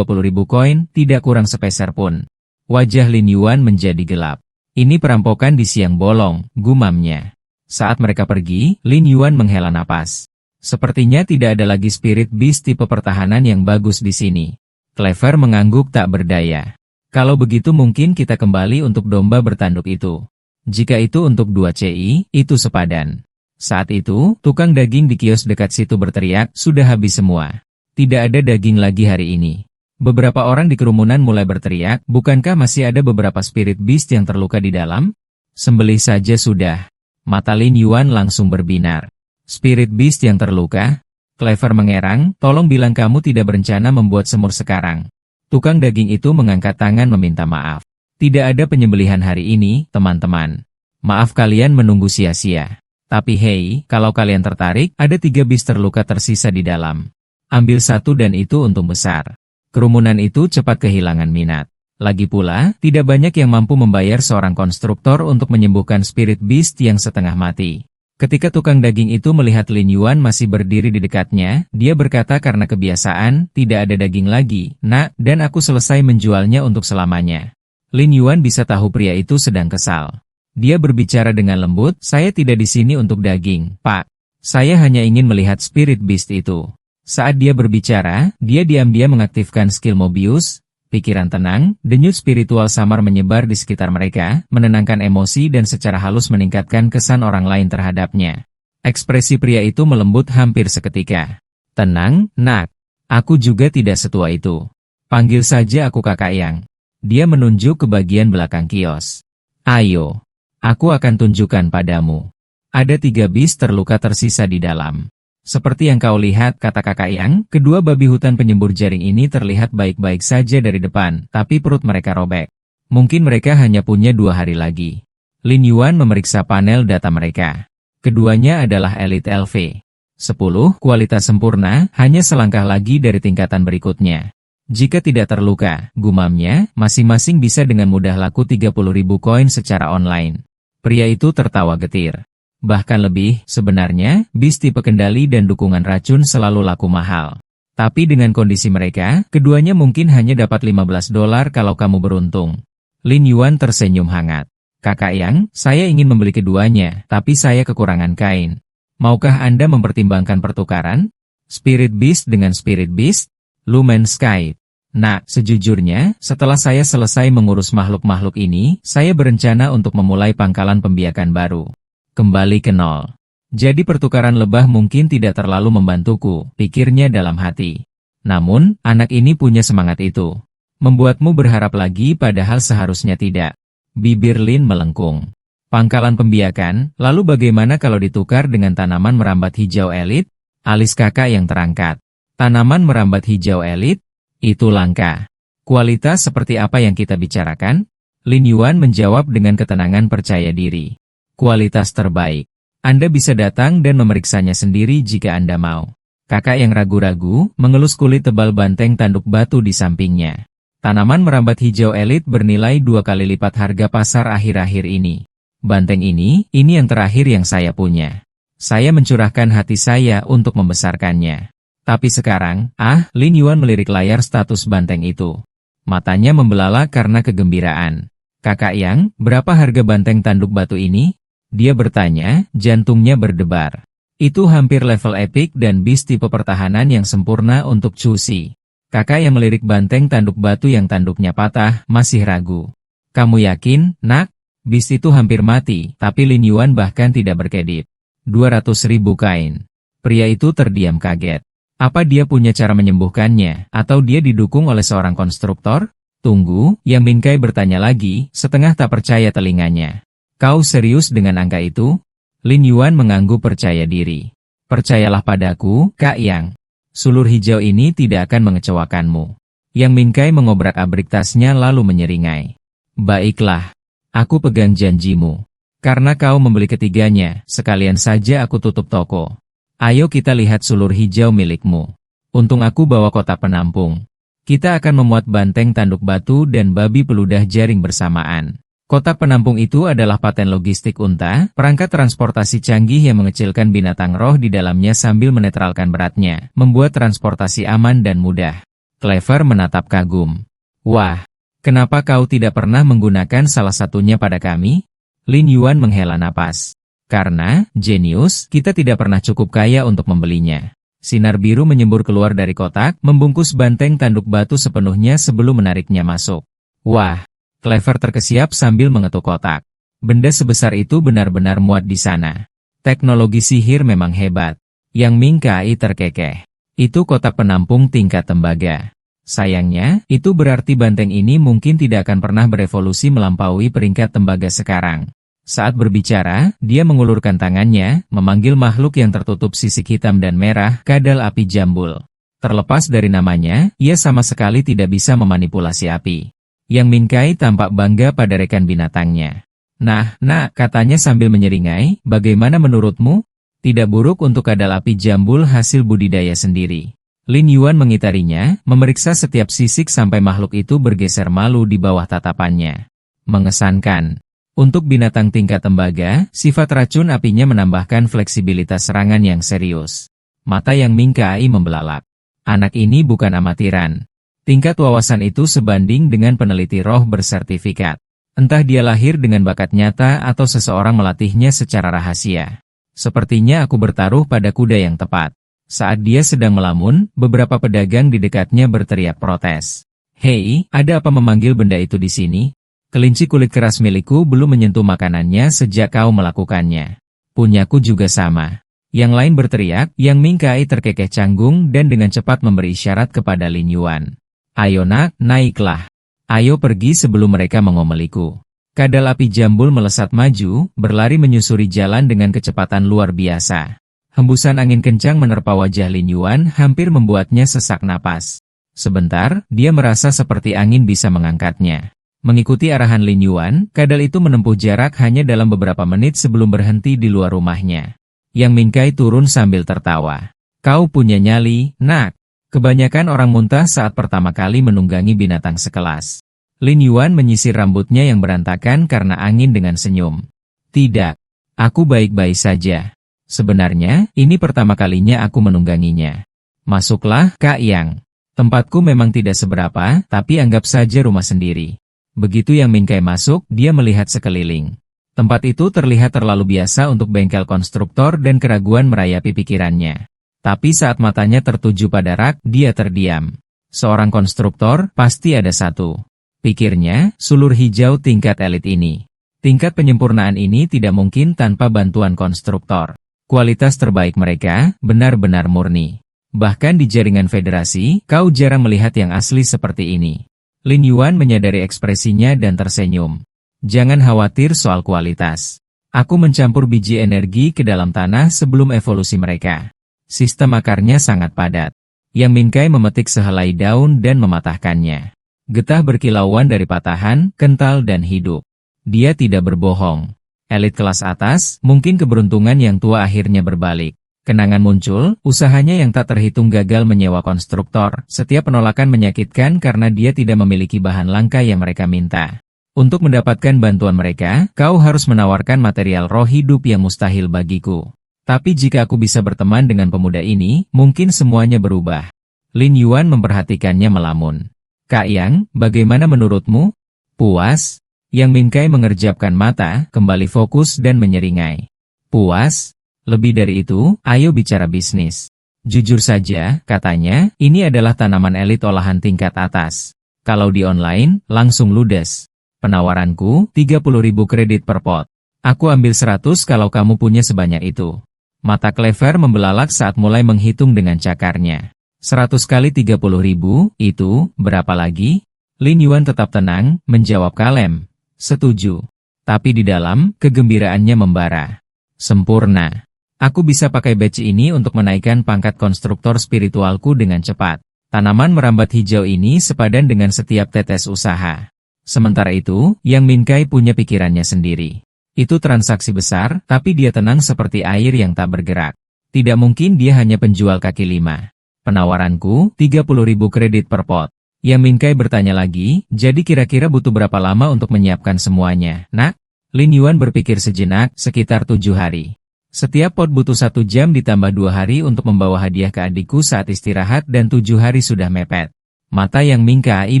koin, tidak kurang sepeser pun. Wajah Lin Yuan menjadi gelap. Ini perampokan di siang bolong, gumamnya. Saat mereka pergi, Lin Yuan menghela napas. Sepertinya tidak ada lagi spirit beast tipe pertahanan yang bagus di sini. Clever mengangguk tak berdaya. Kalau begitu mungkin kita kembali untuk domba bertanduk itu. Jika itu untuk 2 CI, itu sepadan. Saat itu, tukang daging di kios dekat situ berteriak, sudah habis semua. Tidak ada daging lagi hari ini. Beberapa orang di kerumunan mulai berteriak, bukankah masih ada beberapa spirit beast yang terluka di dalam? Sembelih saja sudah. Mata Lin Yuan langsung berbinar. Spirit beast yang terluka? Clever mengerang, tolong bilang kamu tidak berencana membuat semur sekarang. Tukang daging itu mengangkat tangan meminta maaf. Tidak ada penyembelihan hari ini, teman-teman. Maaf kalian menunggu sia-sia. Tapi hey, kalau kalian tertarik, ada 3 beast terluka tersisa di dalam. Ambil satu dan itu untung besar. Kerumunan itu cepat kehilangan minat. Lagi pula, tidak banyak yang mampu membayar seorang konstruktor untuk menyembuhkan spirit beast yang setengah mati. Ketika tukang daging itu melihat Lin Yuan masih berdiri di dekatnya, dia berkata karena kebiasaan, tidak ada daging lagi, nak, dan aku selesai menjualnya untuk selamanya. Lin Yuan bisa tahu pria itu sedang kesal. Dia berbicara dengan lembut, saya tidak di sini untuk daging, Pak. Saya hanya ingin melihat spirit beast itu. Saat dia berbicara, dia diam-diam mengaktifkan skill Mobius. Pikiran tenang, denyut spiritual samar menyebar di sekitar mereka, menenangkan emosi dan secara halus meningkatkan kesan orang lain terhadapnya. Ekspresi pria itu melembut hampir seketika. Tenang, nak. Aku juga tidak setua itu. Panggil saja aku kakak yang. Dia menunjuk ke bagian belakang kios. Ayo. Aku akan tunjukkan padamu. Ada 3 beast terluka tersisa di dalam. Seperti yang kau lihat, kata kakak yang, kedua babi hutan penyembur jaring ini terlihat baik-baik saja dari depan, tapi perut mereka robek. Mungkin mereka hanya punya 2 hari lagi. Lin Yuan memeriksa panel data mereka. Keduanya adalah Elite LV. 10, kualitas sempurna, hanya selangkah lagi dari tingkatan berikutnya. Jika tidak terluka, gumamnya, masing-masing bisa dengan mudah laku 30.000 koin secara online. Pria itu tertawa getir. Bahkan lebih, sebenarnya, bis tipe kendali dan dukungan racun selalu laku mahal. Tapi dengan kondisi mereka, keduanya mungkin hanya dapat $15 kalau kamu beruntung. Lin Yuan tersenyum hangat. Kakak yang, saya ingin membeli keduanya, tapi saya kekurangan kain. Maukah Anda mempertimbangkan pertukaran? Spirit Beast dengan Spirit Beast? Lumen Sky. Nah, sejujurnya, setelah saya selesai mengurus makhluk-makhluk ini, saya berencana untuk memulai pangkalan pembiakan baru. Kembali ke nol. Jadi pertukaran lebah mungkin tidak terlalu membantuku, pikirnya dalam hati. Namun, anak ini punya semangat itu. Membuatmu berharap lagi padahal seharusnya tidak. Bibir Lin melengkung. Pangkalan pembiakan, lalu bagaimana kalau ditukar dengan tanaman merambat hijau elit? Alis kakak yang terangkat. Tanaman merambat hijau elit? Itu langka. Kualitas seperti apa yang kita bicarakan? Lin Yuan menjawab dengan ketenangan percaya diri. Kualitas terbaik. Anda bisa datang dan memeriksanya sendiri jika Anda mau. Kakak yang ragu-ragu, mengelus kulit tebal banteng tanduk batu di sampingnya. Tanaman merambat hijau elit bernilai 2 kali lipat harga pasar akhir-akhir ini. Banteng ini yang terakhir yang saya punya. Saya mencurahkan hati saya untuk membesarkannya. Tapi sekarang, Lin Yuan melirik layar status banteng itu. Matanya membelalak karena kegembiraan. Kakak Yang, berapa harga banteng tanduk batu ini? Dia bertanya, jantungnya berdebar. Itu hampir level epic dan bis tipe pertahanan yang sempurna untuk Cusi. Kakak yang melirik banteng tanduk batu yang tanduknya patah, masih ragu. Kamu yakin, nak? Bis itu hampir mati, tapi Lin Yuan bahkan tidak berkedip. 200.000 kain. Pria itu terdiam kaget. Apa dia punya cara menyembuhkannya, atau dia didukung oleh seorang konstruktor? Tunggu, Yang Minkai bertanya lagi, setengah tak percaya telinganya. Kau serius dengan angka itu? Lin Yuan mengangguk percaya diri. Percayalah padaku, Kak Yang. Sulur hijau ini tidak akan mengecewakanmu. Yang Minkai mengobrak-abrik tasnya lalu menyeringai. Baiklah. Aku pegang janjimu. Karena kau membeli ketiganya, sekalian saja aku tutup toko. Ayo kita lihat sulur hijau milikmu. Untung aku bawa kotak penampung. Kita akan memuat banteng tanduk batu dan babi peludah jaring bersamaan. Kotak penampung itu adalah paten logistik unta, perangkat transportasi canggih yang mengecilkan binatang roh di dalamnya sambil menetralkan beratnya, membuat transportasi aman dan mudah. Clever menatap kagum. Wah, kenapa kau tidak pernah menggunakan salah satunya pada kami? Lin Yuan menghela napas. Karena, jenius, kita tidak pernah cukup kaya untuk membelinya. Sinar biru menyembur keluar dari kotak, membungkus banteng tanduk batu sepenuhnya sebelum menariknya masuk. Wah, Clever terkesiap sambil mengetuk kotak. Benda sebesar itu benar-benar muat di sana. Teknologi sihir memang hebat. Yang Minkai terkekeh. Itu kotak penampung tingkat tembaga. Sayangnya, itu berarti banteng ini mungkin tidak akan pernah berevolusi melampaui peringkat tembaga sekarang. Saat berbicara, dia mengulurkan tangannya, memanggil makhluk yang tertutup sisik hitam dan merah, kadal api jambul. Terlepas dari namanya, ia sama sekali tidak bisa memanipulasi api. Yang Minkai tampak bangga pada rekan binatangnya. Nah, katanya sambil menyeringai, bagaimana menurutmu? Tidak buruk untuk kadal api jambul hasil budidaya sendiri. Lin Yuan mengitarinya, memeriksa setiap sisik sampai makhluk itu bergeser malu di bawah tatapannya. Mengesankan. Untuk binatang tingkat tembaga, sifat racun apinya menambahkan fleksibilitas serangan yang serius. Mata Yang Minkai membelalak. Anak ini bukan amatiran. Tingkat wawasan itu sebanding dengan peneliti roh bersertifikat. Entah dia lahir dengan bakat nyata atau seseorang melatihnya secara rahasia. Sepertinya aku bertaruh pada kuda yang tepat. Saat dia sedang melamun, beberapa pedagang di dekatnya berteriak protes. Hei, ada apa memanggil benda itu di sini? Kelinci kulit keras milikku belum menyentuh makanannya sejak kau melakukannya. Punyaku juga sama. Yang lain berteriak, Yang Minkai terkekeh canggung dan dengan cepat memberi isyarat kepada Lin Yuan. Ayo nak, naiklah. Ayo pergi sebelum mereka mengomeliku. Kadal api jambul melesat maju, berlari menyusuri jalan dengan kecepatan luar biasa. Hembusan angin kencang menerpa wajah Lin Yuan hampir membuatnya sesak napas. Sebentar, dia merasa seperti angin bisa mengangkatnya. Mengikuti arahan Lin Yuan, kadal itu menempuh jarak hanya dalam beberapa menit sebelum berhenti di luar rumahnya. Yang Minkai turun sambil tertawa. Kau punya nyali, nak. Kebanyakan orang muntah saat pertama kali menunggangi binatang sekelas. Lin Yuan menyisir rambutnya yang berantakan karena angin dengan senyum. Tidak. Aku baik-baik saja. Sebenarnya, ini pertama kalinya aku menungganginya. Masuklah, Kak Yang. Tempatku memang tidak seberapa, tapi anggap saja rumah sendiri. Begitu Yang Minkai masuk, dia melihat sekeliling. Tempat itu terlihat terlalu biasa untuk bengkel konstruktor dan keraguan merayapi pikirannya. Tapi saat matanya tertuju pada rak, dia terdiam. Seorang konstruktor, pasti ada satu. Pikirnya, sulur hijau tingkat elit ini. Tingkat penyempurnaan ini tidak mungkin tanpa bantuan konstruktor. Kualitas terbaik mereka, benar-benar murni. Bahkan di jaringan federasi, kau jarang melihat yang asli seperti ini. Lin Yuan menyadari ekspresinya dan tersenyum. Jangan khawatir soal kualitas. Aku mencampur biji energi ke dalam tanah sebelum evolusi mereka. Sistem akarnya sangat padat. Yang Minkai memetik sehelai daun dan mematahkannya. Getah berkilauan dari patahan, kental dan hidup. Dia tidak berbohong. Elit kelas atas, mungkin keberuntungan yang tua akhirnya berbalik. Kenangan muncul, usahanya yang tak terhitung gagal menyewa konstruktor, setiap penolakan menyakitkan karena dia tidak memiliki bahan langka yang mereka minta. Untuk mendapatkan bantuan mereka, kau harus menawarkan material roh hidup yang mustahil bagiku. Tapi jika aku bisa berteman dengan pemuda ini, mungkin semuanya berubah. Lin Yuan memperhatikannya melamun. Kak Yang, bagaimana menurutmu? Puas? Yang Mingkai mengerjapkan mata, kembali fokus dan menyeringai. Puas? Lebih dari itu, ayo bicara bisnis. Jujur saja, katanya, ini adalah tanaman elit olahan tingkat atas. Kalau di online, langsung ludes. Penawaranku, 30.000 kredit per pot. Aku ambil 100 kalau kamu punya sebanyak itu. Mata Clever membelalak saat mulai menghitung dengan cakarnya. 100 kali 30.000, itu, berapa lagi? Lin Yuan tetap tenang, menjawab kalem. Setuju. Tapi di dalam, kegembiraannya membara. Sempurna. Aku bisa pakai badge ini untuk menaikkan pangkat konstruktor spiritualku dengan cepat. Tanaman merambat hijau ini sepadan dengan setiap tetes usaha. Sementara itu, Yang Mingkai punya pikirannya sendiri. Itu transaksi besar, tapi dia tenang seperti air yang tak bergerak. Tidak mungkin dia hanya penjual kaki lima. Penawaranku, 30.000 kredit per pot. Yang Mingkai bertanya lagi, jadi kira-kira butuh berapa lama untuk menyiapkan semuanya, nak? Lin Yuan berpikir sejenak, sekitar 7 hari. Setiap pot butuh 1 jam ditambah 2 hari untuk membawa hadiah ke adikku saat istirahat dan 7 hari sudah mepet. Mata Yang Mingkai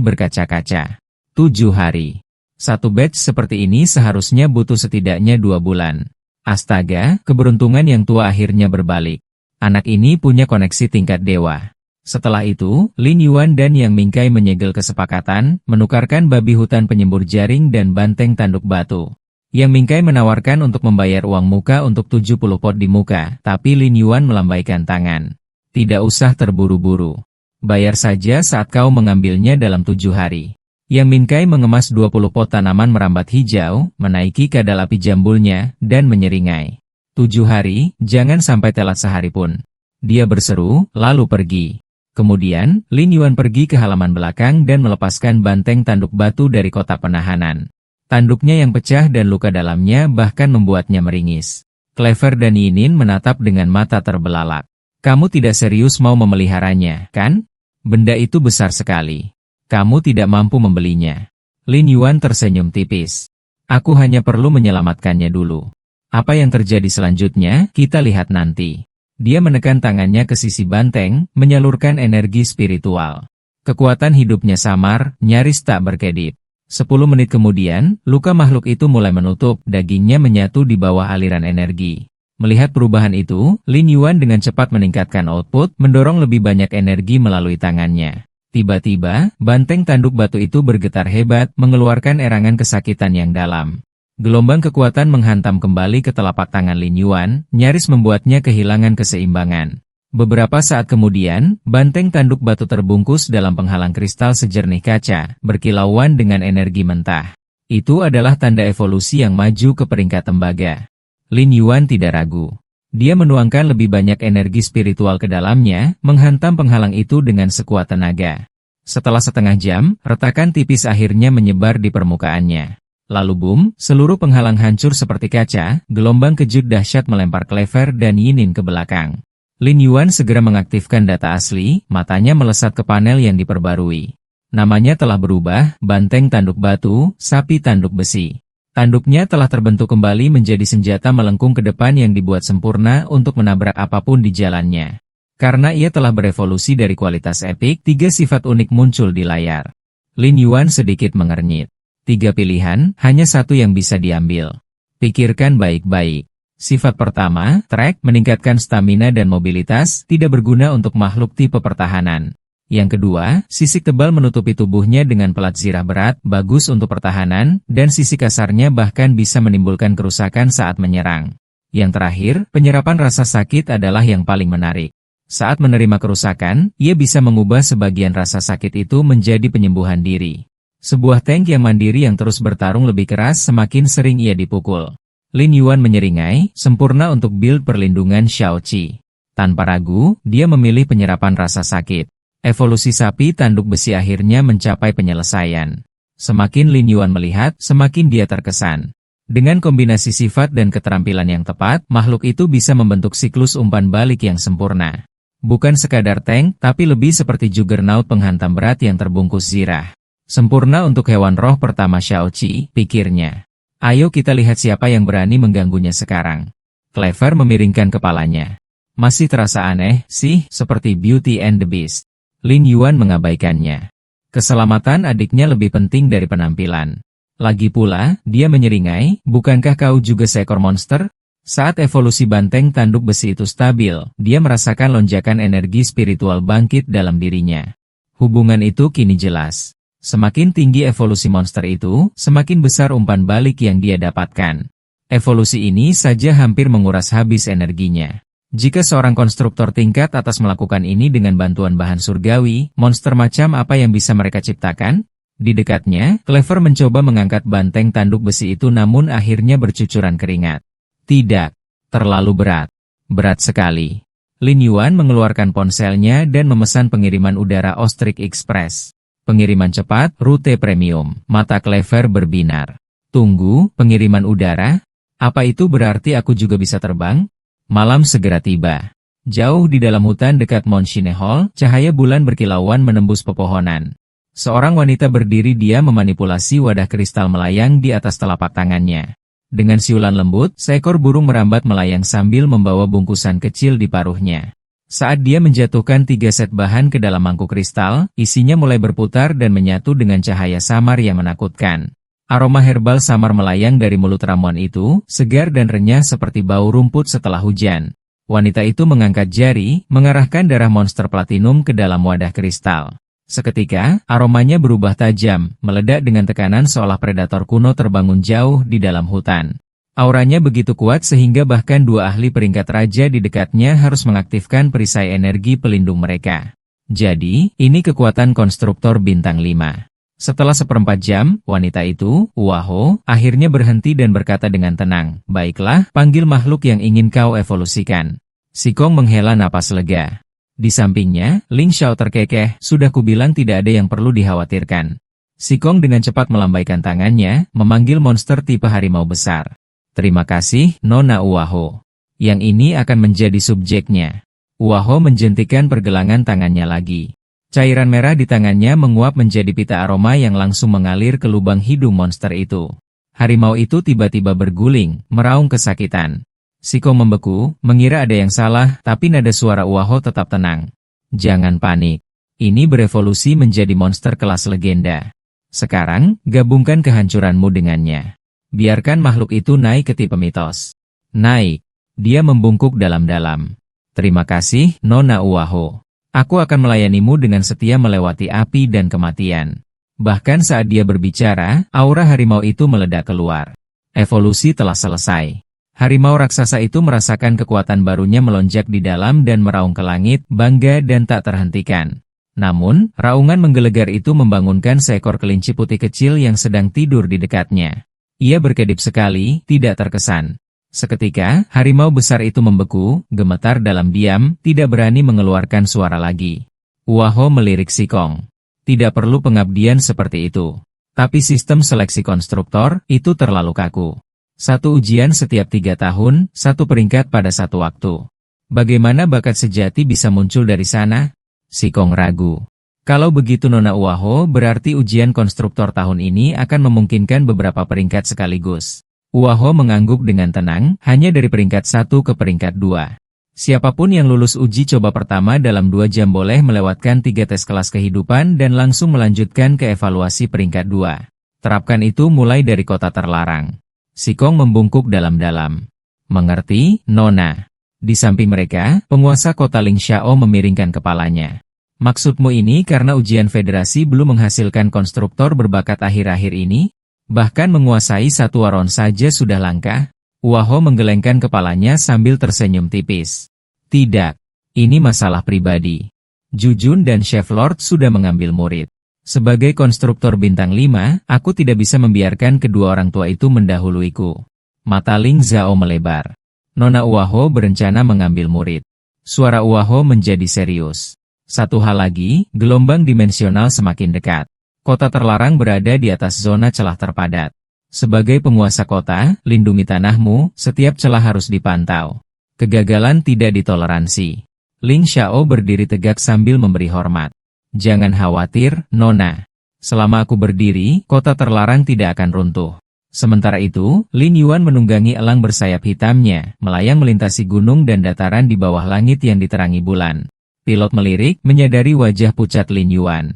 berkaca-kaca. 7 hari. Satu batch seperti ini seharusnya butuh setidaknya 2 bulan. Astaga, keberuntungan yang tua akhirnya berbalik. Anak ini punya koneksi tingkat dewa. Setelah itu, Lin Yuan dan Yang Mingkai menyegel kesepakatan, menukarkan babi hutan penyembur jaring dan banteng tanduk batu. Yang Mingkai menawarkan untuk membayar uang muka untuk 70 pot di muka, tapi Lin Yuan melambaikan tangan. Tidak usah terburu-buru. Bayar saja saat kau mengambilnya dalam 7 hari. Yang Mingkai mengemas 20 pot tanaman merambat hijau, menaiki kadal api jambulnya, dan menyeringai. 7 hari, jangan sampai telat sehari pun. Dia berseru, lalu pergi. Kemudian, Lin Yuan pergi ke halaman belakang dan melepaskan banteng tanduk batu dari kotak penahanan. Tanduknya yang pecah dan luka dalamnya bahkan membuatnya meringis. Clever dan Yinin menatap dengan mata terbelalak. Kamu tidak serius mau memeliharanya, kan? Benda itu besar sekali. Kamu tidak mampu membelinya. Lin Yuan tersenyum tipis. Aku hanya perlu menyelamatkannya dulu. Apa yang terjadi selanjutnya, kita lihat nanti. Dia menekan tangannya ke sisi banteng, menyalurkan energi spiritual. Kekuatan hidupnya samar, nyaris tak berkedip. 10 menit kemudian, luka makhluk itu mulai menutup, dagingnya menyatu di bawah aliran energi. Melihat perubahan itu, Lin Yuan dengan cepat meningkatkan output, mendorong lebih banyak energi melalui tangannya. Tiba-tiba, banteng tanduk batu itu bergetar hebat, mengeluarkan erangan kesakitan yang dalam. Gelombang kekuatan menghantam kembali ke telapak tangan Lin Yuan, nyaris membuatnya kehilangan keseimbangan. Beberapa saat kemudian, banteng tanduk batu terbungkus dalam penghalang kristal sejernih kaca, berkilauan dengan energi mentah. Itu adalah tanda evolusi yang maju ke peringkat tembaga. Lin Yuan tidak ragu. Dia menuangkan lebih banyak energi spiritual ke dalamnya, menghantam penghalang itu dengan sekuat tenaga. Setelah setengah jam, retakan tipis akhirnya menyebar di permukaannya. Lalu boom, seluruh penghalang hancur seperti kaca, gelombang kejut dahsyat melempar Clever dan Yinin ke belakang. Lin Yuan segera mengaktifkan data asli, matanya melesat ke panel yang diperbarui. Namanya telah berubah, banteng tanduk batu, sapi tanduk besi. Tanduknya telah terbentuk kembali menjadi senjata melengkung ke depan yang dibuat sempurna untuk menabrak apapun di jalannya. Karena ia telah berevolusi dari kualitas epik, 3 sifat unik muncul di layar. Lin Yuan sedikit mengernyit. 3 pilihan, hanya satu yang bisa diambil. Pikirkan baik-baik. Sifat pertama, track, meningkatkan stamina dan mobilitas, tidak berguna untuk makhluk tipe pertahanan. Yang kedua, sisik tebal menutupi tubuhnya dengan pelat zirah berat, bagus untuk pertahanan, dan sisik kasarnya bahkan bisa menimbulkan kerusakan saat menyerang. Yang terakhir, penyerapan rasa sakit adalah yang paling menarik. Saat menerima kerusakan, ia bisa mengubah sebagian rasa sakit itu menjadi penyembuhan diri. Sebuah tank yang mandiri yang terus bertarung lebih keras semakin sering ia dipukul. Lin Yuan menyeringai, sempurna untuk build perlindungan Xiao Qi. Tanpa ragu, dia memilih penyerapan rasa sakit. Evolusi sapi tanduk besi akhirnya mencapai penyelesaian. Semakin Lin Yuan melihat, semakin dia terkesan. Dengan kombinasi sifat dan keterampilan yang tepat, makhluk itu bisa membentuk siklus umpan balik yang sempurna. Bukan sekadar tank, tapi lebih seperti juggernaut penghantam berat yang terbungkus zirah. Sempurna untuk hewan roh pertama Xiaoqi, pikirnya. Ayo kita lihat siapa yang berani mengganggunya sekarang. Clever memiringkan kepalanya. Masih terasa aneh, sih, seperti Beauty and the Beast. Lin Yuan mengabaikannya. Keselamatan adiknya lebih penting dari penampilan. Lagi pula, dia menyeringai, bukankah kau juga seekor monster? Saat evolusi banteng tanduk besi itu stabil, dia merasakan lonjakan energi spiritual bangkit dalam dirinya. Hubungan itu kini jelas. Semakin tinggi evolusi monster itu, semakin besar umpan balik yang dia dapatkan. Evolusi ini saja hampir menguras habis energinya. Jika seorang konstruktor tingkat atas melakukan ini dengan bantuan bahan surgawi, monster macam apa yang bisa mereka ciptakan? Di dekatnya, Clever mencoba mengangkat banteng tanduk besi itu namun akhirnya bercucuran keringat. Tidak, terlalu berat. Berat sekali. Lin Yuan mengeluarkan ponselnya dan memesan pengiriman udara Ostrich Express. Pengiriman cepat, rute premium. Mata Clever berbinar. Tunggu, pengiriman udara? Apa itu berarti aku juga bisa terbang? Malam segera tiba. Jauh di dalam hutan dekat Mount Shinehall, cahaya bulan berkilauan menembus pepohonan. Seorang wanita berdiri dia memanipulasi wadah kristal melayang di atas telapak tangannya. Dengan siulan lembut, seekor burung merambat melayang sambil membawa bungkusan kecil di paruhnya. Saat dia menjatuhkan 3 set bahan ke dalam mangkuk kristal, isinya mulai berputar dan menyatu dengan cahaya samar yang menakutkan. Aroma herbal samar melayang dari mulut ramuan itu, segar dan renyah seperti bau rumput setelah hujan. Wanita itu mengangkat jari, mengarahkan darah monster platinum ke dalam wadah kristal. Seketika, aromanya berubah tajam, meledak dengan tekanan seolah predator kuno terbangun jauh di dalam hutan. Auranya begitu kuat sehingga bahkan 2 ahli peringkat raja di dekatnya harus mengaktifkan perisai energi pelindung mereka. Jadi, ini kekuatan konstruktor bintang 5. Setelah 1/4 jam, wanita itu, Uaho, akhirnya berhenti dan berkata dengan tenang, "Baiklah, panggil makhluk yang ingin kau evolusikan." Sikong menghela napas lega. Di sampingnya, Ling Xiao terkekeh, sudah kubilang tidak ada yang perlu dikhawatirkan. Sikong dengan cepat melambaikan tangannya, memanggil monster tipe harimau besar. Terima kasih, Nona Uaho. Yang ini akan menjadi subjeknya. Uaho menjentikan pergelangan tangannya lagi. Cairan merah di tangannya menguap menjadi pita aroma yang langsung mengalir ke lubang hidung monster itu. Harimau itu tiba-tiba berguling, meraung kesakitan. Sikong membeku, mengira ada yang salah, tapi nada suara Uaho tetap tenang. Jangan panik. Ini berevolusi menjadi monster kelas legenda. Sekarang, gabungkan kehancuranmu dengannya. Biarkan makhluk itu naik ke tipe mitos. Naik. Dia membungkuk dalam-dalam. Terima kasih, Nona Uaho. Aku akan melayanimu dengan setia melewati api dan kematian. Bahkan saat dia berbicara, aura harimau itu meledak keluar. Evolusi telah selesai. Harimau raksasa itu merasakan kekuatan barunya melonjak di dalam dan meraung ke langit, bangga dan tak terhentikan. Namun, raungan menggelegar itu membangunkan seekor kelinci putih kecil yang sedang tidur di dekatnya. Ia berkedip sekali, tidak terkesan. Seketika, harimau besar itu membeku, gemetar dalam diam, tidak berani mengeluarkan suara lagi. Uaho melirik Sikong. Tidak perlu pengabdian seperti itu. Tapi sistem seleksi konstruktor, itu terlalu kaku. 1 ujian setiap 3 tahun, 1 peringkat pada 1 waktu. Bagaimana bakat sejati bisa muncul dari sana? Sikong ragu. Kalau begitu Nona Uaho, berarti ujian konstruktor tahun ini akan memungkinkan beberapa peringkat sekaligus. Uaho mengangguk dengan tenang, hanya dari peringkat 1 ke peringkat 2. Siapapun yang lulus uji coba pertama dalam 2 jam boleh melewatkan 3 tes kelas kehidupan dan langsung melanjutkan ke evaluasi peringkat 2. Terapkan itu mulai dari kota terlarang. Sikong membungkuk dalam-dalam. Mengerti, Nona? Di samping mereka, penguasa kota Ling Xiao memiringkan kepalanya. Maksudmu ini karena ujian federasi belum menghasilkan konstruktor berbakat akhir-akhir ini? Bahkan menguasai 1 waron saja sudah langka? Uaho menggelengkan kepalanya sambil tersenyum tipis. Tidak, ini masalah pribadi. Jujun dan Chef Lord sudah mengambil murid. Sebagai konstruktor bintang 5, aku tidak bisa membiarkan kedua orang tua itu mendahuluiku. Mata Ling Zhao melebar. Nona Uaho berencana mengambil murid. Suara Uaho menjadi serius. Satu hal lagi, gelombang dimensional semakin dekat. Kota terlarang berada di atas zona celah terpadat. Sebagai penguasa kota, lindungi tanahmu, setiap celah harus dipantau. Kegagalan tidak ditoleransi. Ling Xiao berdiri tegak sambil memberi hormat. Jangan khawatir, Nona. Selama aku berdiri, kota terlarang tidak akan runtuh. Sementara itu, Lin Yuan menunggangi elang bersayap hitamnya, melayang melintasi gunung dan dataran di bawah langit yang diterangi bulan. Pilot melirik, menyadari wajah pucat Lin Yuan.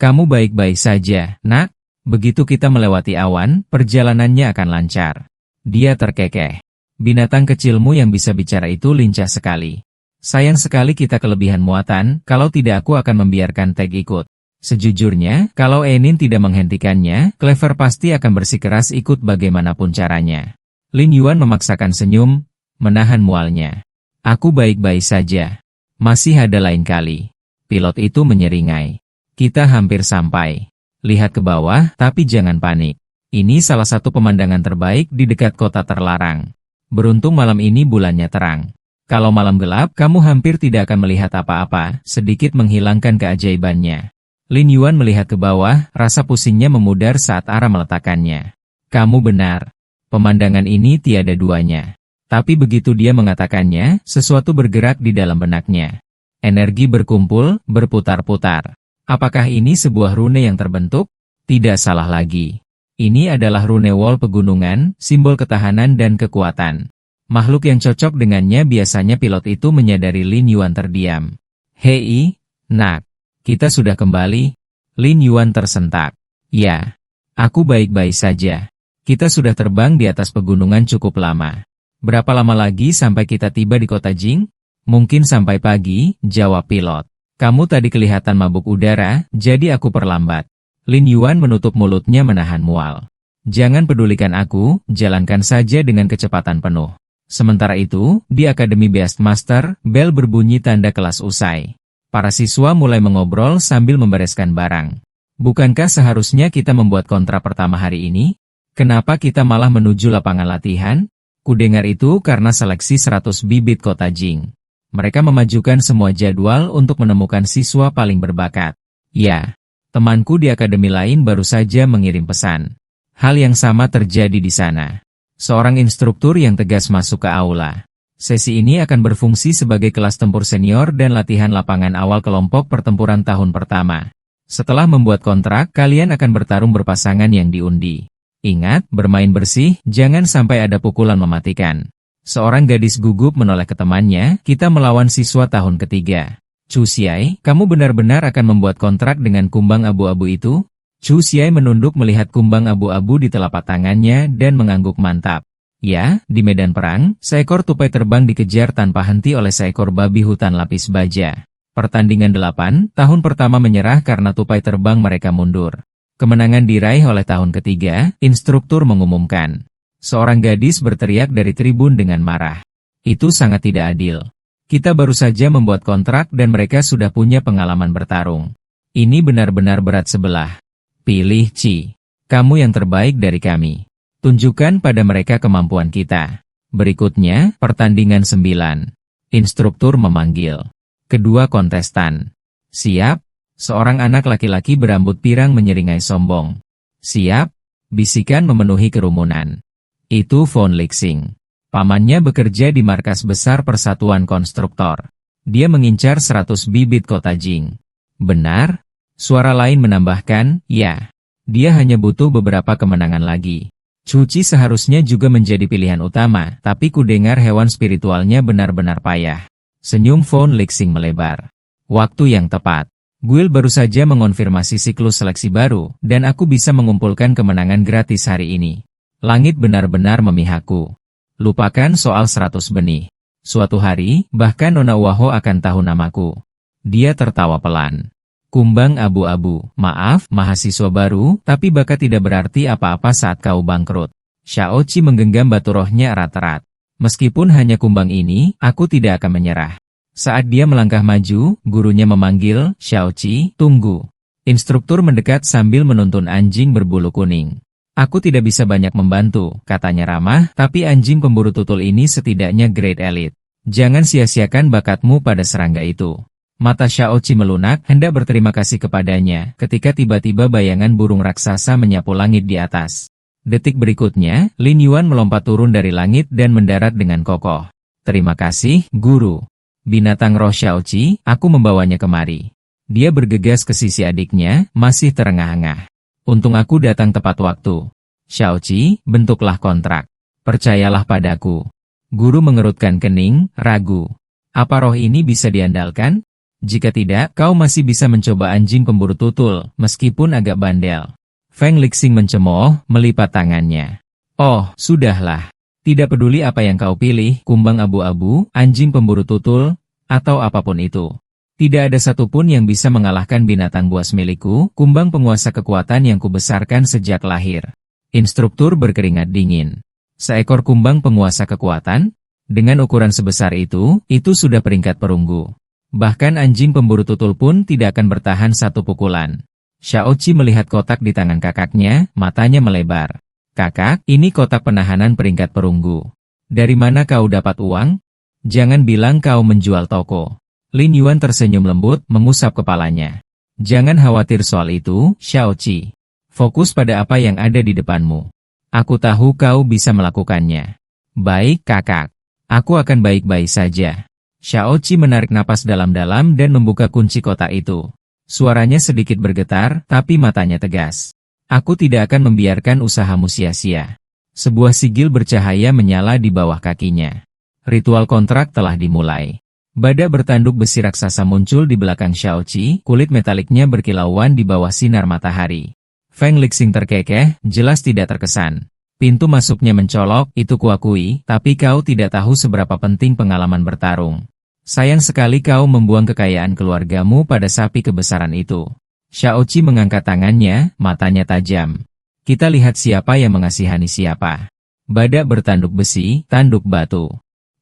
Kamu baik-baik saja, nak? Begitu kita melewati awan, perjalanannya akan lancar. Dia terkekeh. Binatang kecilmu yang bisa bicara itu lincah sekali. Sayang sekali kita kelebihan muatan, kalau tidak aku akan membiarkan Tag ikut. Sejujurnya, kalau Enin tidak menghentikannya, Clever pasti akan bersikeras ikut bagaimanapun caranya. Lin Yuan memaksakan senyum, menahan mualnya. Aku baik-baik saja. Masih ada lain kali. Pilot itu menyeringai. Kita hampir sampai. Lihat ke bawah, tapi jangan panik. Ini salah satu pemandangan terbaik di dekat kota terlarang. Beruntung malam ini bulannya terang. Kalau malam gelap, kamu hampir tidak akan melihat apa-apa, sedikit menghilangkan keajaibannya. Lin Yuan melihat ke bawah, rasa pusingnya memudar saat arah meletakkannya. Kamu benar. Pemandangan ini tiada duanya. Tapi begitu dia mengatakannya, sesuatu bergerak di dalam benaknya. Energi berkumpul, berputar-putar. Apakah ini sebuah rune yang terbentuk? Tidak salah lagi. Ini adalah rune wall pegunungan, simbol ketahanan dan kekuatan. Makhluk yang cocok dengannya biasanya pilot itu menyadari Lin Yuan terdiam. Hei, nak. Kita sudah kembali? Lin Yuan tersentak. Ya, aku baik-baik saja. Kita sudah terbang di atas pegunungan cukup lama. Berapa lama lagi sampai kita tiba di kota Jing? Mungkin sampai pagi, jawab pilot. Kamu tadi kelihatan mabuk udara, jadi aku perlambat. Lin Yuan menutup mulutnya menahan mual. Jangan pedulikan aku, jalankan saja dengan kecepatan penuh. Sementara itu, di Akademi Beastmaster, bel berbunyi tanda kelas usai. Para siswa mulai mengobrol sambil membereskan barang. Bukankah seharusnya kita membuat kontra pertama hari ini? Kenapa kita malah menuju lapangan latihan? Kudengar itu karena seleksi 100 bibit kota Jing. Mereka memajukan semua jadwal untuk menemukan siswa paling berbakat. Ya, temanku di akademi lain baru saja mengirim pesan. Hal yang sama terjadi di sana. Seorang instruktur yang tegas masuk ke aula. Sesi ini akan berfungsi sebagai kelas tempur senior dan latihan lapangan awal kelompok pertempuran tahun pertama. Setelah membuat kontrak, kalian akan bertarung berpasangan yang diundi. Ingat, bermain bersih, jangan sampai ada pukulan mematikan. Seorang gadis gugup menoleh ke temannya, kita melawan siswa tahun ketiga. Chu Xiai, kamu benar-benar akan membuat kontrak dengan kumbang abu-abu itu? Chu Xiai menunduk melihat kumbang abu-abu di telapak tangannya dan mengangguk mantap. Ya, di medan perang, seekor tupai terbang dikejar tanpa henti oleh seekor babi hutan lapis baja. Pertandingan 8, tahun pertama menyerah karena tupai terbang mereka mundur. Kemenangan diraih oleh tahun ketiga, instruktur mengumumkan. Seorang gadis berteriak dari tribun dengan marah. Itu sangat tidak adil. Kita baru saja membuat kontrak dan mereka sudah punya pengalaman bertarung. Ini benar-benar berat sebelah. Pilih Ci. Kamu yang terbaik dari kami. Tunjukkan pada mereka kemampuan kita. Berikutnya, pertandingan 9. Instruktur memanggil. Kedua kontestan. Siap? Seorang anak laki-laki berambut pirang menyeringai sombong. Siap? Bisikan memenuhi kerumunan. Itu Von Lixing. Pamannya bekerja di markas besar Persatuan Konstruktor. Dia mengincar 100 bibit kota Jing. Benar? Suara lain menambahkan, ya. Dia hanya butuh beberapa kemenangan lagi. Cuci seharusnya juga menjadi pilihan utama, tapi kudengar hewan spiritualnya benar-benar payah. Senyum Von Lixing melebar. Waktu yang tepat. Guild baru saja mengonfirmasi siklus seleksi baru, dan aku bisa mengumpulkan kemenangan gratis hari ini. Langit benar-benar memihakku. Lupakan soal 100 benih. Suatu hari, bahkan Nona Waho akan tahu namaku. Dia tertawa pelan. Kumbang abu-abu, maaf, mahasiswa baru, tapi bakat tidak berarti apa-apa saat kau bangkrut. Xiao Qi menggenggam batu rohnya erat-erat. Meskipun hanya kumbang ini, aku tidak akan menyerah. Saat dia melangkah maju, gurunya memanggil, Xiao Qi, tunggu. Instruktur mendekat sambil menuntun anjing berbulu kuning. Aku tidak bisa banyak membantu, katanya ramah, tapi anjing pemburu tutul ini setidaknya grade elite. Jangan sia-siakan bakatmu pada serangga itu. Mata Xiaoqi melunak, hendak berterima kasih kepadanya, ketika tiba-tiba bayangan burung raksasa menyapu langit di atas. Detik berikutnya, Lin Yuan melompat turun dari langit dan mendarat dengan kokoh. Terima kasih, Guru. Binatang roh Xiaoqi, aku membawanya kemari. Dia bergegas ke sisi adiknya, masih terengah-engah. Untung aku datang tepat waktu. Xiaoqi, bentuklah kontrak. Percayalah padaku. Guru mengerutkan kening, ragu. Apa roh ini bisa diandalkan? Jika tidak, kau masih bisa mencoba anjing pemburu tutul, meskipun agak bandel. Feng Lixing mencemooh, melipat tangannya. Oh, sudahlah. Tidak peduli apa yang kau pilih, kumbang abu-abu, anjing pemburu tutul, atau apapun itu. Tidak ada satupun yang bisa mengalahkan binatang buas milikku, kumbang penguasa kekuatan yang kubesarkan sejak lahir. Instruktur berkeringat dingin. Seekor kumbang penguasa kekuatan? Dengan ukuran sebesar itu sudah peringkat perunggu. Bahkan anjing pemburu tutul pun tidak akan bertahan satu pukulan. Xiaoqi melihat kotak di tangan kakaknya, matanya melebar. Kakak, ini kotak penahanan peringkat perunggu. Dari mana kau dapat uang? Jangan bilang kau menjual toko. Lin Yuan tersenyum lembut, mengusap kepalanya. Jangan khawatir soal itu, Xiaoqi. Fokus pada apa yang ada di depanmu. Aku tahu kau bisa melakukannya. Baik, kakak. Aku akan baik-baik saja. Xiaoqi menarik napas dalam-dalam dan membuka kunci kotak itu. Suaranya sedikit bergetar, tapi matanya tegas. Aku tidak akan membiarkan usahamu sia-sia. Sebuah sigil bercahaya menyala di bawah kakinya. Ritual kontrak telah dimulai. Badak bertanduk besi raksasa muncul di belakang Xiaoqi, kulit metaliknya berkilauan di bawah sinar matahari. Feng Lixing terkekeh, jelas tidak terkesan. Pintu masuknya mencolok, itu kuakui, tapi kau tidak tahu seberapa penting pengalaman bertarung. Sayang sekali kau membuang kekayaan keluargamu pada sapi kebesaran itu. Xiaoqi mengangkat tangannya, matanya tajam. Kita lihat siapa yang mengasihani siapa. Badak bertanduk besi, tanduk batu.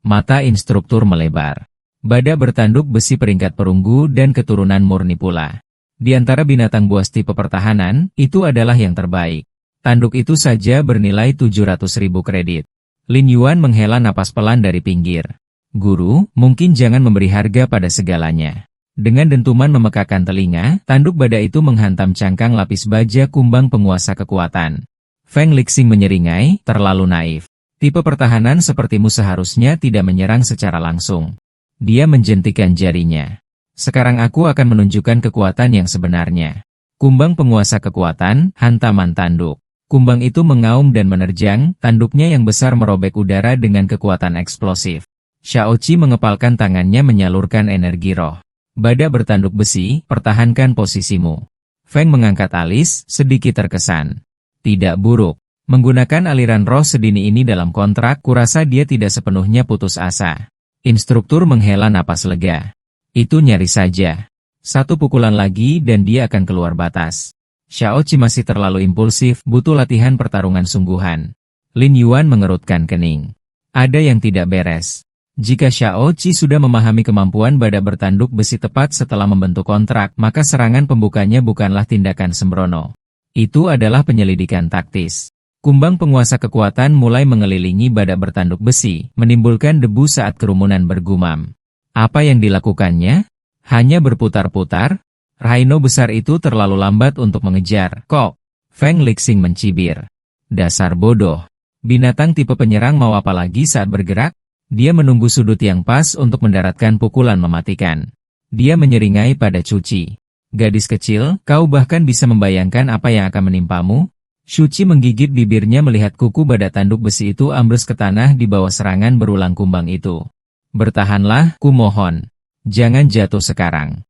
Mata instruktur melebar. Badak bertanduk besi peringkat perunggu dan keturunan murni pula. Di antara binatang buas tipe pertahanan, itu adalah yang terbaik. Tanduk itu saja bernilai 700.000 kredit. Lin Yuan menghela napas pelan dari pinggir. Guru, mungkin jangan memberi harga pada segalanya. Dengan dentuman memekakan telinga, tanduk badak itu menghantam cangkang lapis baja kumbang penguasa kekuatan. Feng Lixing menyeringai, terlalu naif. Tipe pertahanan sepertimu seharusnya tidak menyerang secara langsung. Dia menjentikan jarinya. Sekarang aku akan menunjukkan kekuatan yang sebenarnya. Kumbang penguasa kekuatan, hantaman tanduk. Kumbang itu mengaum dan menerjang, tanduknya yang besar merobek udara dengan kekuatan eksplosif. Xiaoqi mengepalkan tangannya menyalurkan energi roh. Badak bertanduk besi, pertahankan posisimu. Feng mengangkat alis, sedikit terkesan. Tidak buruk. Menggunakan aliran roh sedini ini dalam kontrak, kurasa dia tidak sepenuhnya putus asa. Instruktur menghela napas lega. Itu nyaris saja. Satu pukulan lagi dan dia akan keluar batas. Xiaoqi masih terlalu impulsif, butuh latihan pertarungan sungguhan. Lin Yuan mengerutkan kening. Ada yang tidak beres. Jika Xiaoqi sudah memahami kemampuan badak bertanduk besi tepat setelah membentuk kontrak, maka serangan pembukanya bukanlah tindakan sembrono. Itu adalah penyelidikan taktis. Kumbang penguasa kekuatan mulai mengelilingi badak bertanduk besi, menimbulkan debu saat kerumunan bergumam. Apa yang dilakukannya? Hanya berputar-putar? Rhino besar itu terlalu lambat untuk mengejar. Kok? Feng Lixing mencibir. Dasar bodoh. Binatang tipe penyerang mau apa lagi saat bergerak? Dia menunggu sudut yang pas untuk mendaratkan pukulan mematikan. Dia menyeringai pada Cuci. Gadis kecil, kau bahkan bisa membayangkan apa yang akan menimpamu? Cuci menggigit bibirnya melihat kuku badak tanduk besi itu ambles ke tanah di bawah serangan berulang kumbang itu. Bertahanlah, kumohon. Jangan jatuh sekarang.